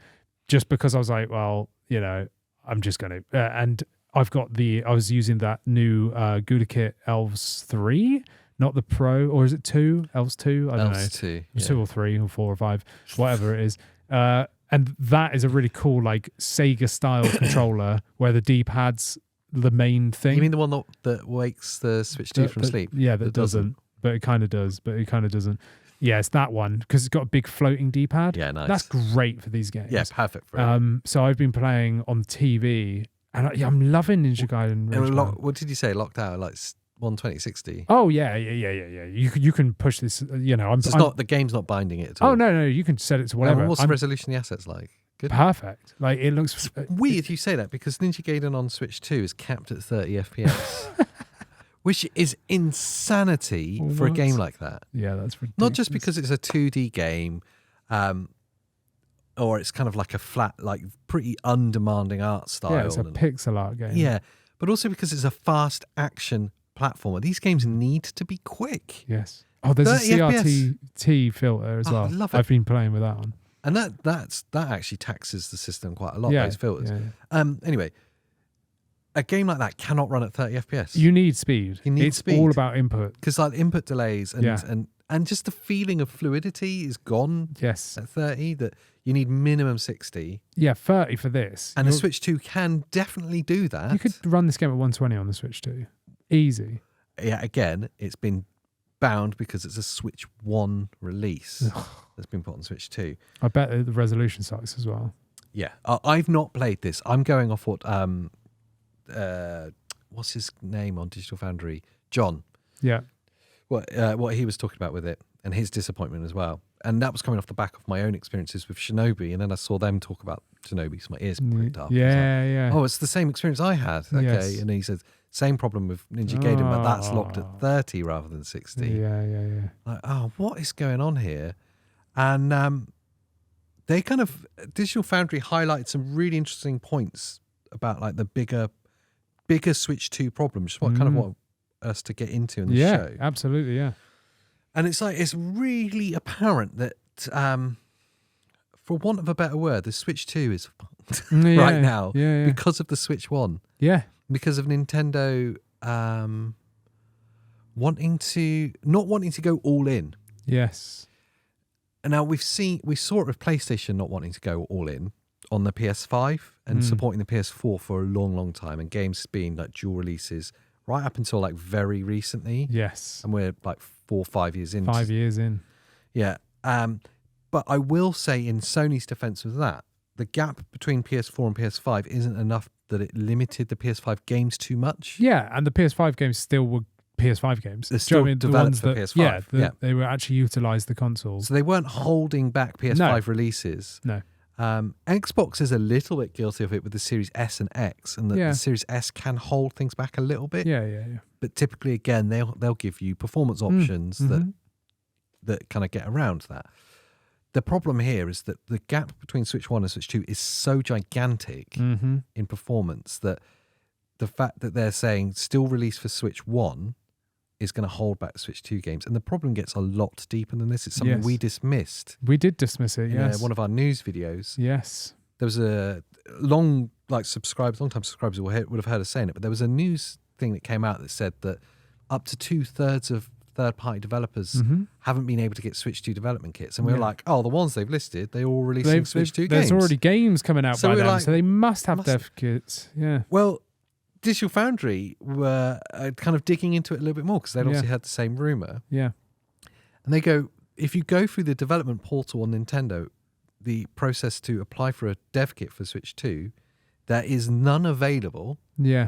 just because I was like, well, I'm just going to... and I've got I was using that new Gudakit Elves 3, not the Pro, or is it 2? Elves 2? I don't know. 2. 2 or 3 or 4 or 5, whatever it is. And that is a really cool, like, Sega-style controller where the D-pad's the main thing. You mean the one that wakes the Switch 2 from sleep? Yeah, that doesn't. But it kind of does, but it kind of doesn't. Yeah, it's that one, because it's got a big floating D-pad. Yeah, nice. That's great for these games. Yeah, perfect for it. So I've been playing on TV, and I'm loving Ninja Gaiden. What did you say? Locked out like 120/60? Oh yeah. You can push this. The game's not binding it at all. Oh no, you can set it to whatever. What's the resolution of the assets like? Good. Perfect. Like it looks weird you say that, because Ninja Gaiden on Switch 2 is capped at 30 FPS, which is insanity for a game like that. Yeah, that's ridiculous. Not just because it's a 2D game, or it's kind of like a flat, like pretty undemanding art style. Yeah, it's a pixel art game. Yeah, but also because it's a fast action platformer. These games need to be quick. Yes. Oh, there's a 30 FPS. CRT filter as Oh, I well. love it. I've been playing with that one. And that actually taxes the system quite a lot, Yeah, those filters. yeah. Anyway, a game like that cannot run at 30 FPS. You need speed. You need it's speed. all about input. Because like input delays and, Yeah. and just the feeling of fluidity is gone Yes. at 30, that you need minimum 60. Yeah, 30 for this. And the Switch 2 can definitely do that. You could run this game at 120 on the Switch 2. Easy. Yeah, again, it's been bound because it's a Switch 1 release that's been put on Switch 2. I bet the resolution sucks as well. Yeah, I've not played this. I'm going off what what's his name on Digital Foundry? John. Yeah. What he was talking about with it and his disappointment as well. And that was coming off the back of my own experiences with Shinobi, and then I saw them talk about Shinobi, so my ears pricked up. Yeah, like, yeah. oh, it's the same experience I had. Okay, Yes. and he said same problem with Ninja Gaiden, but that's locked at 30 rather than 60. Yeah. Like, oh, what is going on here? And they kind of Digital Foundry highlighted some really interesting points about like the bigger Switch 2 problems, what kind of want us to get into in the show. Yeah, absolutely, yeah. And it's like it's really apparent that, for want of a better word, the Switch 2 is fucked right now because of the Switch 1. Yeah. Because of Nintendo not wanting to go all in. Yes. And now we saw it with PlayStation not wanting to go all in on the PS5 and supporting the PS4 for a long, long time, and games being like dual releases right up until like very recently. Yes. And we're like 4 or 5 years in. 5 years in. Yeah. But I will say, in Sony's defense with that, the gap between PS4 and PS5 isn't enough that it limited the PS5 games too much. Yeah, and the PS5 games still were PS5 games. They're still developed for PS5. They were actually utilised the consoles. So they weren't holding back PS5 releases. No. Xbox is a little bit guilty of it with the Series S and X, and the Series S can hold things back a little bit. Yeah. But typically, again, they'll give you performance options that kind of get around that. The problem here is that the gap between Switch 1 and Switch 2 is so gigantic in performance that the fact that they're saying still release for Switch 1 is going to hold back Switch 2 games. And the problem gets a lot deeper than this. It's something we dismissed. We did dismiss it, yes. In one of our news videos. Yes. There was a long-time subscribers would have heard us saying it, but there was a news thing that came out that said that up to 2/3 of third-party developers haven't been able to get Switch 2 development kits. And we were like, oh, the ones they've listed, they're all releasing Switch 2 games. There's already games coming out by them, like, so they must have dev kits. Yeah. Well, Digital Foundry were kind of digging into it a little bit more because they'd obviously had the same rumor. Yeah. And they go, if you go through the development portal on Nintendo, the process to apply for a dev kit for Switch 2, there is none available. Yeah.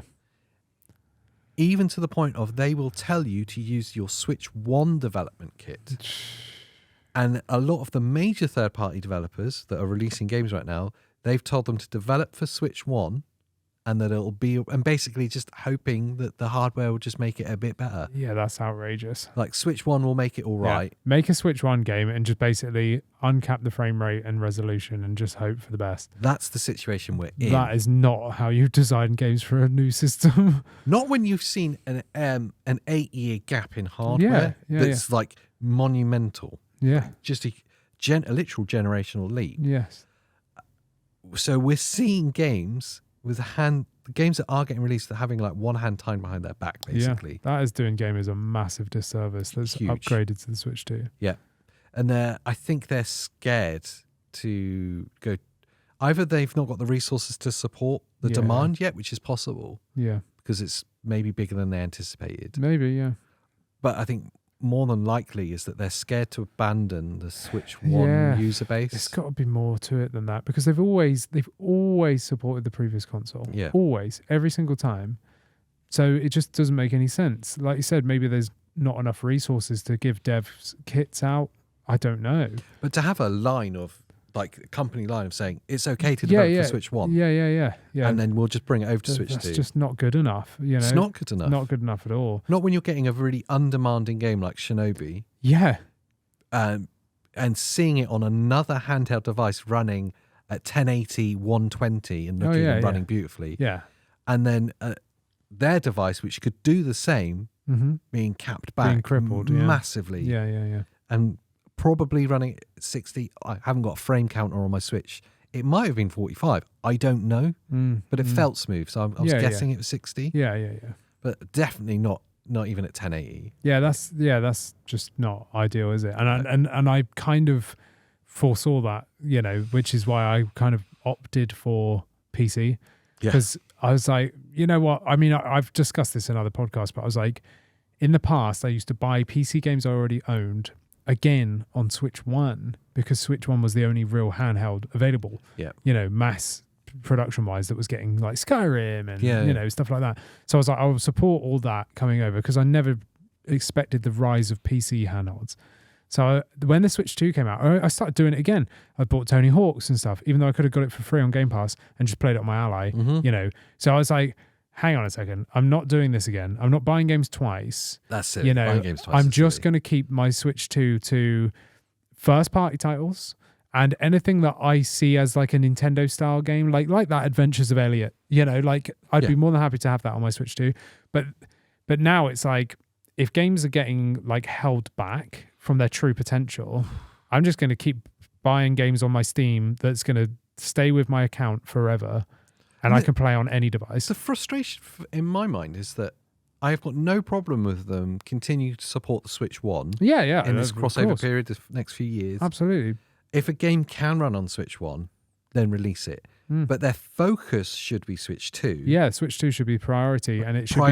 Even to the point of they will tell you to use your Switch 1 development kit. And a lot of the major third-party developers that are releasing games right now, they've told them to develop for Switch 1 and that it'll be, and basically just hoping that the hardware will just make it a bit better. Yeah, that's outrageous. Like Switch 1 will make it all right. Yeah. Make a Switch 1 game and just basically uncap the frame rate and resolution and just hope for the best. That's the situation we're in. That is not how you design games for a new system. Not when you've seen an 8-year gap in hardware that's like monumental. Yeah. Just a literal generational leap. Yes. So we're seeing games games that are getting released that are having like one hand tied behind their back, basically. Yeah, that is doing gamers a massive disservice. That's Huge. Upgraded to the Switch 2. Yeah. And I think they're scared to go. Either they've not got the resources to support the demand yet, which is possible. Yeah. Because it's maybe bigger than they anticipated. Maybe, yeah. But I think more than likely is that they're scared to abandon the Switch 1 user base. It's got to be more to it than that, because they've always supported the previous console. Yeah. Always, every single time. So it just doesn't make any sense. Like you said, maybe there's not enough resources to give devs kits out. I don't know. But to have a line of, like, a company line of saying it's okay to develop for Switch 1. Yeah. And then we'll just bring it over to Switch 2. That's just not good enough. You know? It's not good enough. Not good enough at all. Not when you're getting a really undemanding game like Shinobi. Yeah. And seeing it on another handheld device running at 1080, 120 and looking and running beautifully. Yeah. And then their device, which could do the same, being capped back, being crippled massively. Yeah. And probably running at 60. I haven't got a frame counter on my Switch. It might have been 45. I don't know, but it felt smooth. So I was guessing it was 60. Yeah. But definitely not even at 1080. Yeah, that's just not ideal, is it? And I kind of foresaw that, which is why I kind of opted for PC, because I was like, you know what? I mean, I've discussed this in other podcasts, but I was like, in the past, I used to buy PC games I already owned again on Switch 1 because Switch 1 was the only real handheld available. Yeah. Mass production wise that was getting like Skyrim and stuff like that. So I was like, I will support all that coming over because I never expected the rise of PC handhelds. So when the Switch 2 came out, I started doing it again. I bought Tony Hawk's and stuff, even though I could have got it for free on Game Pass and just played it on my Ally, So I was like, hang on a second, I'm not doing this again. I'm not buying games twice. That's it. Buying games twice I'm just going to keep my Switch 2 to first party titles and anything that I see as like a Nintendo style game, like that Adventures of Elliot, I'd be more than happy to have that on my Switch 2. But now it's like, if games are getting like held back from their true potential, I'm just going to keep buying games on my Steam that's going to stay with my account forever. And I can play on any device. The frustration in my mind is that I have got no problem with them continue to support the Switch 1. Yeah. In this crossover period, the next few years. Absolutely. If a game can run on Switch 1, then release it. But their focus should be Switch 2. Yeah, Switch 2 should be priority, and it should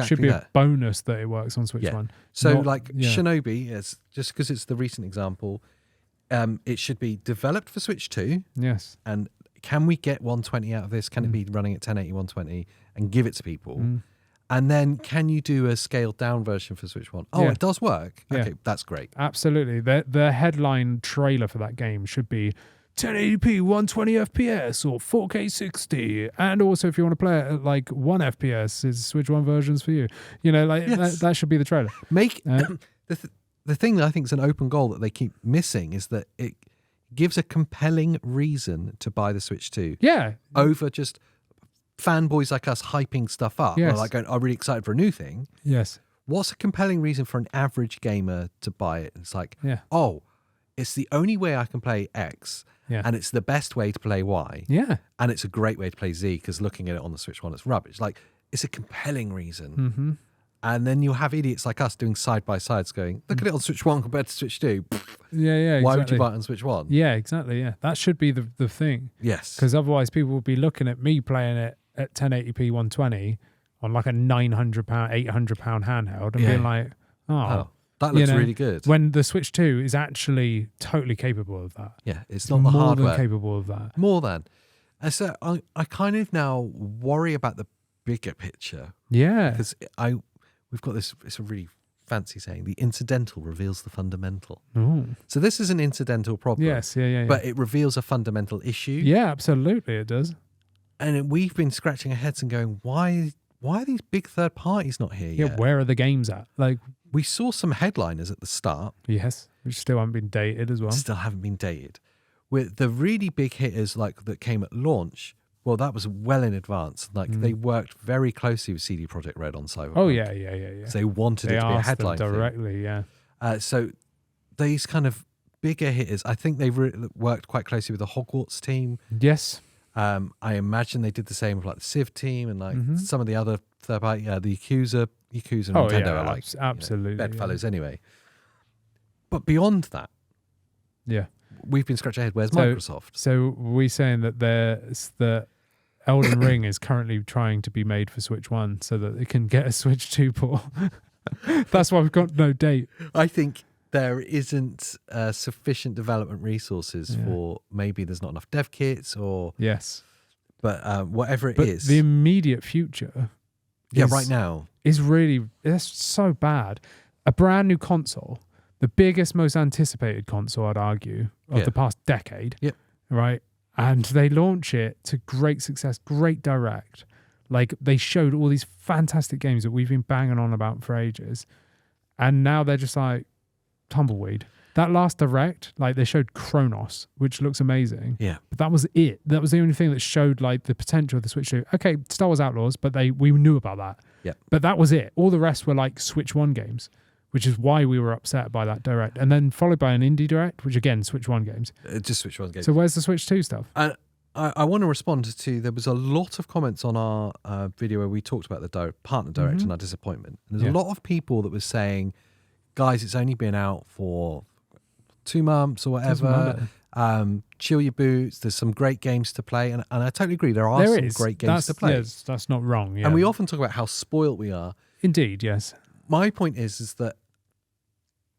should be a bonus that it works on Switch 1. So Shinobi, just because it's the recent example, it should be developed for Switch 2. Yes. And can we get 120 out of this? Can it be running at 1080, 120 and give it to people? And then can you do a scaled down version for Switch 1? Oh, it does work. Yeah. Okay, that's great. Absolutely. The headline trailer for that game should be 1080p, 120 FPS or 4K 60. And also if you want to play it at like 1 FPS, is Switch 1 versions for you. That should be the trailer. The thing that I think is an open goal that they keep missing is that it gives a compelling reason to buy the Switch 2. Yeah. Over just fanboys like us hyping stuff up. Yes. Or like going, I'm really excited for a new thing. Yes. What's a compelling reason for an average gamer to buy it? It's like, it's the only way I can play X. Yeah. And it's the best way to play Y. Yeah. And it's a great way to play Z because looking at it on the Switch 1, it's rubbish. Like, it's a compelling reason. Mm-hmm. And then you'll have idiots like us doing side-by-sides going, look at it on Switch 1 compared to Switch 2. Yeah, Why would you buy it on Switch 1? Yeah, exactly, yeah. That should be the thing. Yes. Because otherwise people will be looking at me playing it at 1080p 120 on like a £900, £800 handheld and being like, oh that looks really good. When the Switch 2 is actually totally capable of that. Yeah, it's not the hardware. More than capable of that. More than. And so I kind of now worry about the bigger picture. Yeah. Because we've got this, it's a really fancy saying, the incidental reveals the fundamental. Ooh. So this is an incidental problem. Yes, yeah. But it reveals a fundamental issue. Yeah, absolutely it does. And we've been scratching our heads and going, why are these big third parties not here yet? Yeah, where are the games at? Like, we saw some headliners at the start. Yes, which still haven't been dated as well. Still haven't been dated. With the really big hitters like that came at launch, well, that was well in advance. Like they worked very closely with CD Projekt Red on Cyberpunk. Oh yeah. So they wanted it to be a headline them directly, thing. So these kind of bigger hitters, I think they worked quite closely with the Hogwarts team. Yes. I imagine they did the same with like the Civ team and like some of the other third party, the Yakuza and Nintendo are like absolutely bedfellows anyway. But beyond that, we've been scratching our head. Where's Microsoft? So we're saying that the Elden Ring is currently trying to be made for Switch 1 so that it can get a Switch 2 port. That's why we've got no date. I think there isn't sufficient development resources for, maybe there's not enough dev kits or... Yes. But whatever it is. The immediate future... right now. It's so bad. A brand new console, the biggest, most anticipated console, I'd argue, of the past decade. Yep. Right? And they launch it to great success, great direct. Like, they showed all these fantastic games that we've been banging on about for ages. And now they're just like, tumbleweed. That last direct, like, they showed Chronos, which looks amazing. Yeah. But that was it. That was the only thing that showed, like, the potential of the Switch 2. Okay, Star Wars Outlaws, but we knew about that. Yep. But that was it. All the rest were like Switch 1 games, which is why we were upset by that Direct. And then followed by an Indie Direct, which again, Switch 1 games. Just Switch 1 games. So where's the Switch 2 stuff? I want to respond to, there was a lot of comments on our video where we talked about the partner direct and our disappointment. And there's a lot of people that was saying, guys, it's only been out for 2 months or whatever. Chill your boots. There's some great games to play. And I totally agree. There are some great games to play. Yes, that's not wrong. Yeah. And we often talk about how spoiled we are. Indeed, yes. My point is that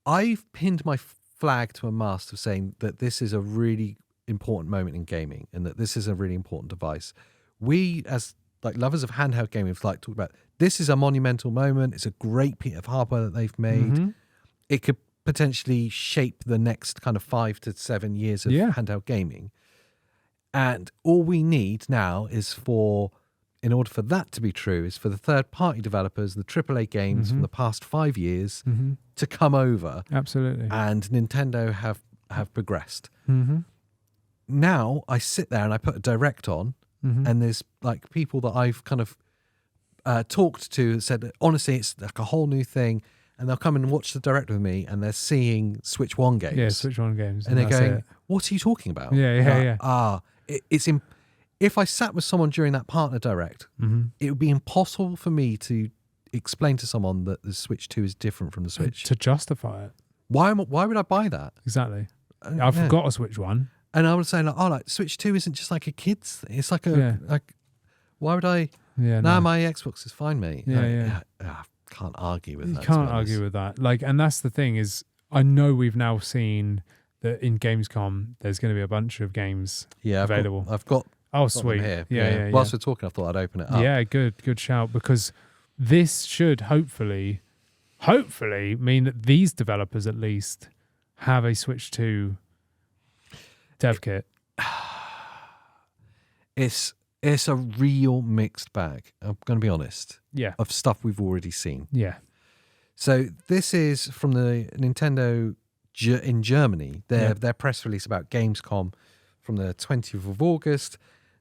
I've pinned my flag to a mast of saying that this is a really important moment in gaming and that this is a really important device. We, as like lovers of handheld gaming, have like talked about this is a monumental moment. It's a great piece of hardware that they've made. It could potentially shape the next kind of 5 to 7 years of handheld gaming. And all we need now is in order for that to be true, is for the third-party developers, the AAA games from the past 5 years to come over. Absolutely. And Nintendo have progressed. Now I sit there and I put a direct on, and there's like people that I've kind of talked to and said, honestly, it's like a whole new thing. And they'll come and watch the direct with me, and they're seeing Switch 1 games. Yeah, Switch 1 games. And they're going, what are you talking about? If I sat with someone during that partner direct, it would be impossible for me to explain to someone that the Switch 2 is different from the Switch. To justify it. Why would I buy that? Exactly. I've got a Switch 1. And I would say, like Switch 2 isn't just like a kid's thing. It's like why would I? Yeah, my Xbox is fine, mate. I can't argue with that. You can't argue with that. Like, and that's the thing is, I know we've now seen that in Gamescom, there's going to be a bunch of games available. I've got sweet. Them here. Yeah. Whilst we're talking, I thought I'd open it up. Yeah, good shout, because this should hopefully mean that these developers at least have a Switch 2 dev kit. It's a real mixed bag. I'm going to be honest. Yeah. Of stuff we've already seen. Yeah. So this is from the Nintendo in Germany. Their press release about Gamescom from the 20th of August.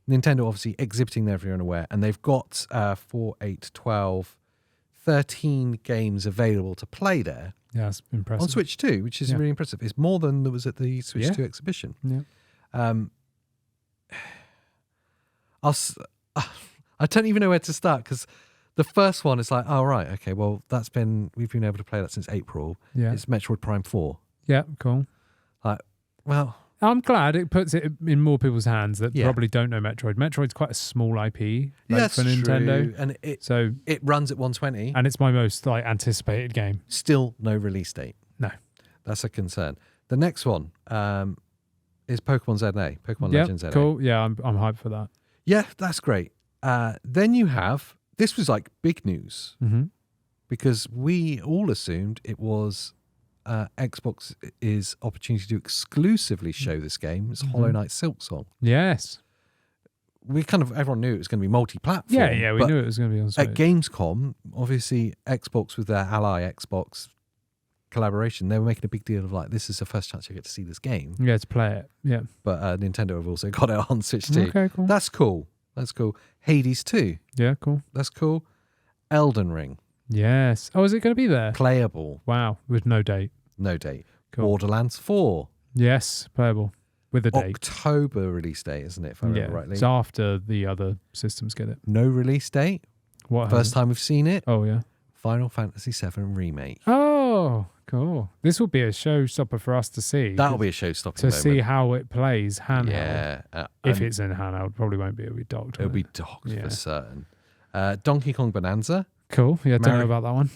Nintendo obviously exhibiting there, everyone aware, and they've got 4, 8, 12, 13 games available to play there. Yeah, that's impressive. On Switch 2, which is really impressive. It's more than there was at the Switch 2 exhibition. Yeah. I don't even know where to start, because the first one is like, oh, right, okay, well, we've been able to play that since April. Yeah. It's Metroid Prime 4. Yeah, cool. Like, well, I'm glad it puts it in more people's hands that probably don't know Metroid. Metroid's quite a small IP for Nintendo. True. And it runs at 120. And it's my most anticipated game. Still no release date. No. That's a concern. The next one is Pokemon ZA, Pokemon Legends ZA. Cool. Yeah, I'm hyped for that. Yeah, that's great. Then you have, this was like big news, because we all assumed it was Xbox's opportunity to exclusively show this game. It's Hollow Knight Silksong. Yes. Everyone knew it was going to be multi-platform. Yeah, we knew it was going to be on Switch. At Gamescom, obviously Xbox with their ally Xbox collaboration, they were making a big deal of like, this is the first chance you get to see this game. Yeah, to play it. Yeah. But Nintendo have also got it on Switch 2. Okay, cool. That's cool. Hades 2. Yeah, cool. That's cool. Elden Ring. Yes. Oh, is it going to be there? Playable. Wow. With no date. No date. Cool. Borderlands 4. Yes, playable. With a date. October release date, isn't it, if I remember rightly? It's after the other systems get it. No release date. What? First time we've seen it. Oh, yeah. Final Fantasy VII Remake. Oh, cool. This will be a showstopper for us to see. That'll be a showstopper to see how it plays handheld. Yeah. If it's in handheld, probably won't be. It'll be docked. It'll be docked for certain. Donkey Kong Bonanza. Cool. Yeah, don't know about that one.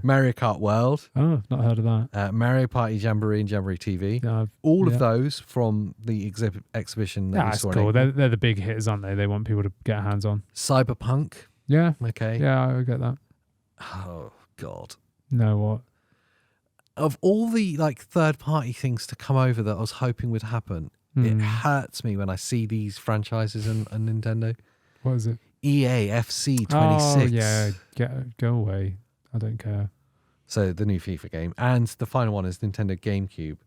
Mario Kart World. Oh, not heard of that. Mario Party Jamboree and Jamboree TV. All of those from the exhibition that we saw. That's cool. They're the big hitters, aren't they? They want people to get hands on. Cyberpunk. Yeah. Okay. Yeah, I get that. Oh, God. No, what? Of all the third-party things to come over that I was hoping would happen, it hurts me when I see these franchises on Nintendo. What is it? EA FC 26. Oh, yeah. Go away. I don't care. So the new FIFA game. And the final one is Nintendo GameCube.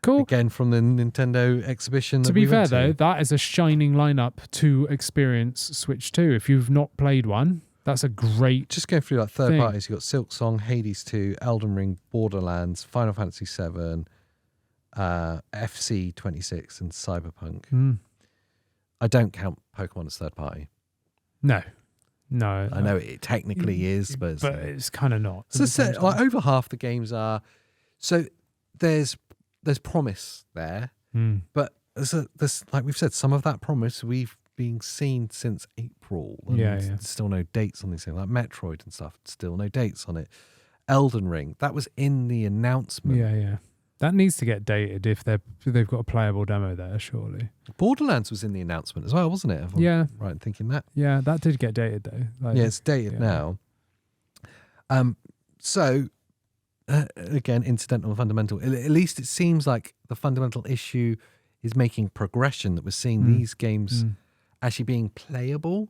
Cool. Again, from the Nintendo exhibition. To be fair, though, that is a shining lineup to experience Switch 2. If you've not played one, That's a great. Just going through like third thing. parties, you've got Silksong, Hades 2, Elden Ring, Borderlands, Final Fantasy 7, FC 26, and Cyberpunk. I don't count Pokemon as third party. No. I know it technically is, but it's kind of not. So like over half the games are. So there's promise there, but there's like we've said, some of that promise we've been seeing since April. And still no dates on these things, like Metroid and stuff. Still no dates on it. Elden Ring, that was in the announcement. Yeah. That needs to get dated if they've got a playable demo there, surely. Borderlands was in the announcement as well, wasn't it? If I'm right in thinking that. Yeah, that did get dated though. Like, yeah, it's dated now. So again, incidental and fundamental. At least it seems like the fundamental issue is making progression, that we're seeing these games actually being playable.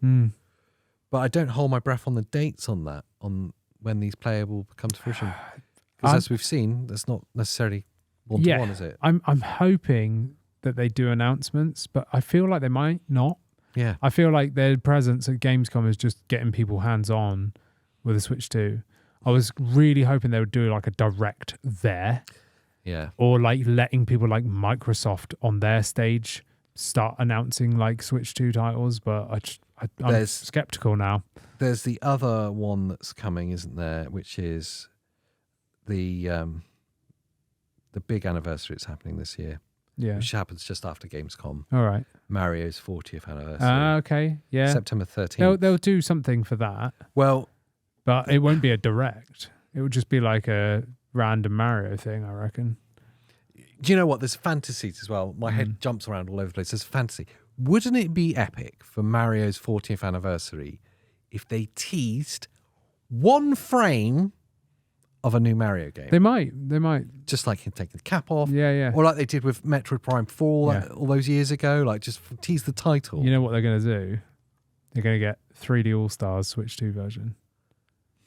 But I don't hold my breath on the dates on that, on when these playable come to fruition. Because as we've seen, that's not necessarily one-to-one, is it? I'm hoping that they do announcements, but I feel like they might not. Yeah. I feel like their presence at Gamescom is just getting people hands-on with the Switch 2. I was really hoping they would do like a direct there. Yeah. Or like letting people like Microsoft on their stage start announcing like Switch 2 titles, but I'm skeptical now. There's the other one that's coming, isn't there, which is the big anniversary that's happening this year. Yeah. Which happens just after Gamescom. All right. Mario's 40th anniversary. Okay. Yeah. September 13th. They'll do something for that. Well, but it won't be a direct. It would just be like a random Mario thing, I reckon. Do you know what? There's fantasies as well. My head jumps around all over the place. There's fantasy. Wouldn't it be epic for Mario's 40th anniversary if they teased one frame of a new Mario game? They might. Just like him taking the cap off. Yeah. Or like they did with Metroid Prime 4 all those years ago. Like just tease the title. You know what they're going to do? They're going to get 3D All-Stars Switch 2 version.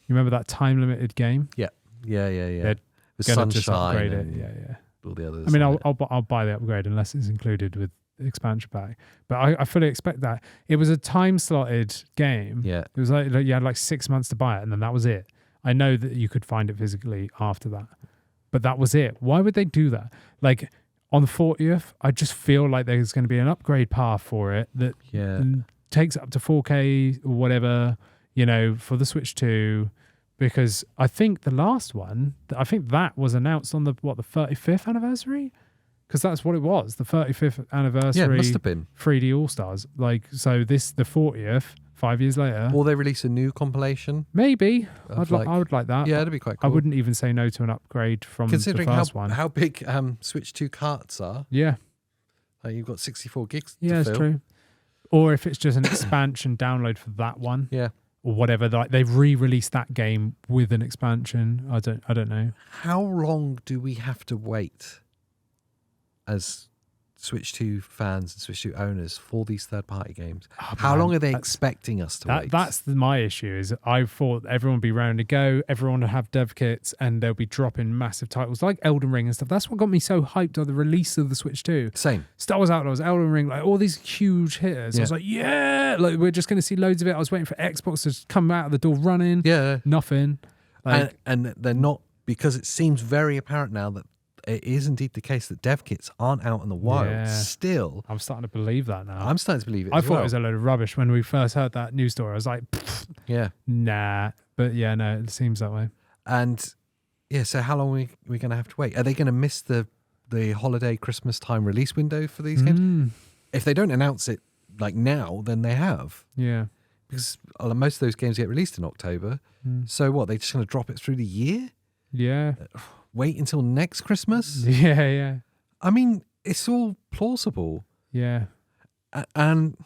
You remember that time-limited game? Yeah. They're with going to just Sunshine upgrade it. and Yeah. all the others. I mean, I'll buy the upgrade unless it's included with the expansion pack. But I fully expect that. It was a time-slotted game. Yeah. It was like you had like 6 months to buy it, and then that was it. I know that you could find it physically after that, but that was it. Why would they do that? Like on the 40th, I just feel like there's going to be an upgrade path for it that takes up to 4K or whatever, for the Switch 2. Because I think the last one, that was announced on the 35th anniversary? Because that's what it was, the 35th anniversary. Yeah, it must have been 3D All-Stars. Like, so the 40th, 5 years later. Or they release a new compilation. Maybe. I would like that. Yeah, that'd be quite cool. I wouldn't even say no to an upgrade from considering the first one. How big Switch 2 carts are. Yeah. Like you've got 64 gigs yeah, to it's fill. true. Or if it's just an expansion download for that one. Yeah. Or whatever. Like they've re-released that game with an expansion. I don't know. How long do we have to wait as Switch 2 fans and Switch 2 owners for these third-party games? How long are they expecting us to wait? That's my issue. Is I thought everyone would be round to go, everyone would have dev kits, and they'll be dropping massive titles like Elden Ring and stuff. That's what got me so hyped on the release of the Switch 2. Same. Star Wars Outlaws, Elden Ring, like all these huge hitters. I was like, yeah, like we're just going to see loads of it. I was waiting for Xbox to come out of the door running. Yeah. Nothing. Like, and they're not, because it seems very apparent now that it is indeed the case that dev kits aren't out in the wild still. I'm starting to believe that now. I'm starting to believe it. I thought it was a load of rubbish when we first heard that news story. I was like, nah. But yeah, no, it seems that way. And yeah, so how long are we going to have to wait? Are they going to miss the holiday Christmas time release window for these games? If they don't announce it like now, then they have. Yeah. Because most of those games get released in October. So what, they just going to drop it through the year? Yeah. Wait until next Christmas? Yeah. I mean, it's all plausible. Yeah. And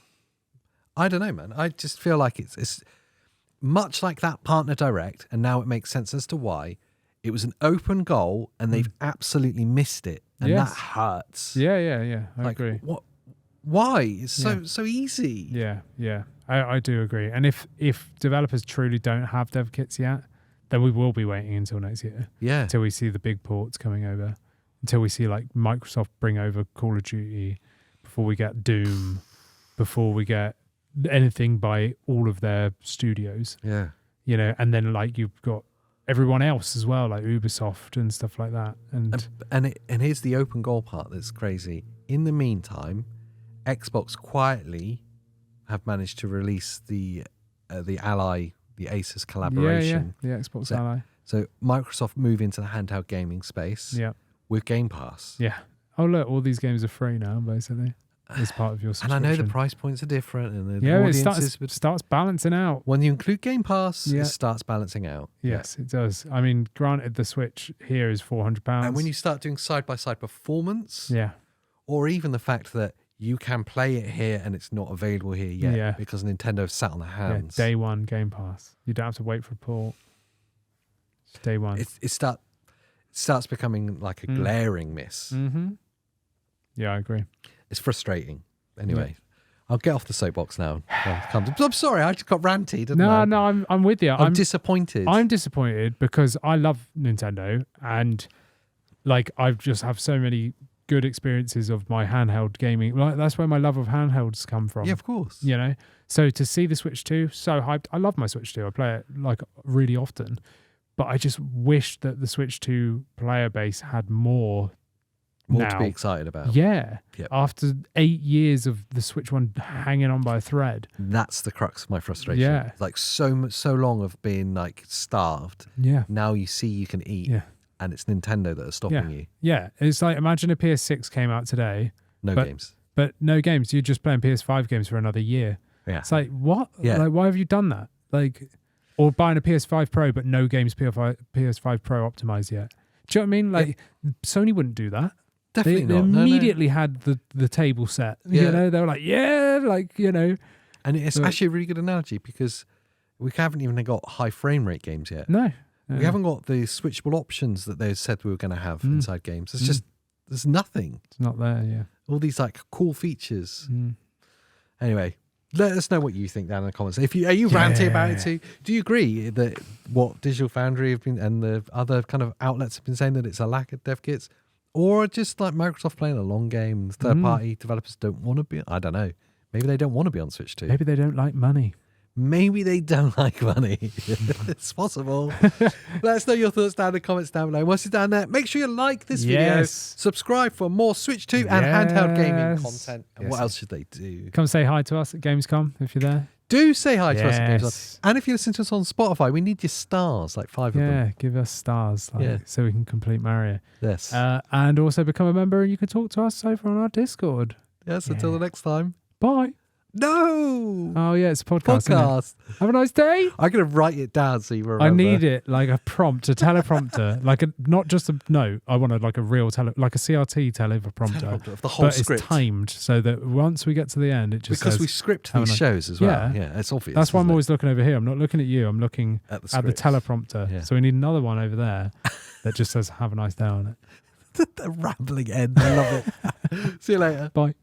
I don't know, man. I just feel like it's much like that Partner Direct, and now it makes sense as to why. It was an open goal, and they've absolutely missed it, and that hurts. Yeah. I agree. What? Why? It's so easy. Yeah. I do agree. And if developers truly don't have dev kits yet, then we will be waiting until next year. Yeah. Until we see the big ports coming over. Until we see like Microsoft bring over Call of Duty, before we get Doom, before we get anything by all of their studios. Yeah. You know, and then like you've got everyone else as well, like Ubisoft and stuff like that. And here's the open goal part that's crazy. In the meantime, Xbox quietly have managed to release the Ally, the Asus collaboration. the Xbox Ally. So Microsoft move into the handheld gaming space with Game Pass. Yeah. Oh look, all these games are free now, basically. As part of your subscription. And I know the price points are different, and the it starts balancing out. When you include Game Pass, it starts balancing out. Yes, it does. I mean, granted, the Switch here is £400. And when you start doing side-by-side performance, or even the fact that you can play it here and it's not available here yet because Nintendo sat on their hands. Day one Game Pass. You don't have to wait for a port. It's day one. It starts becoming like a glaring miss. Mm-hmm. Yeah, I agree. It's frustrating. Anyway, I'll get off the soapbox now. I'm sorry, I just got ranty, didn't I? No, I'm with you. I'm disappointed. I'm disappointed because I love Nintendo and like I just have so many good experiences of my handheld gaming. Like that's where my love of handhelds come from. Yeah, of course. You know, so to see the Switch 2, so hyped. I love my Switch 2. I play it like really often, but I just wish that the Switch 2 player base had more to be excited about. Yeah. Yep. After 8 years of the Switch 1 hanging on by a thread. That's the crux of my frustration. Yeah. Like so long of being like starved. Yeah. Now you see you can eat. Yeah. And it's Nintendo that are stopping you. Yeah. It's like, imagine a PS6 came out today. No games. But no games. You're just playing PS5 games for another year. Yeah. It's like, what? Yeah. Like, why have you done that? Like, or buying a PS5 Pro, but no games PS5 Pro optimized yet. Do you know what I mean? Like, Sony wouldn't do that. Definitely they not. Immediately had the table set. Yeah. You know, they were like, And it's actually a really good analogy because we haven't even got high frame rate games yet. No. We haven't got the switchable options that they said we were going to have inside games. It's just, there's nothing. It's not there, yeah. All these like cool features. Anyway, let us know what you think down in the comments. Are you ranty about it too? Do you agree that what Digital Foundry have been and the other kind of outlets have been saying that it's a lack of dev kits? Or just like Microsoft playing a long game, third-party developers don't want to be... I don't know. Maybe they don't want to be on Switch 2. Maybe they don't like money. Maybe they don't like money. It's possible. Let us know your thoughts down in the comments down below. Once you're down there, make sure you like this video. Subscribe for more Switch 2 and handheld gaming content. And what else should they do? Come say hi to us at Gamescom if you're there. Do say hi to us at Gamescom. And if you listen to us on Spotify, we need your stars, like 5 of them. Yeah, give us stars so we can complete Mario. Yes. And also become a member and you can talk to us over on our Discord. Yes, until the next time. Bye. No. Oh, yeah, it's a podcast. Have a nice day. I'm going to write it down so you remember. I need it like a prompt, a teleprompter, not just a note. I want like a real like a CRT teleprompter of the whole script. It's timed so that once we get to the end, it just because says, we script these shows as well. Yeah, it's obvious. That's why I'm always looking over here. I'm not looking at you. I'm looking at the teleprompter. Yeah. So we need another one over there that just says "Have a nice day" on it. The rambling end. I love it. See you later. Bye.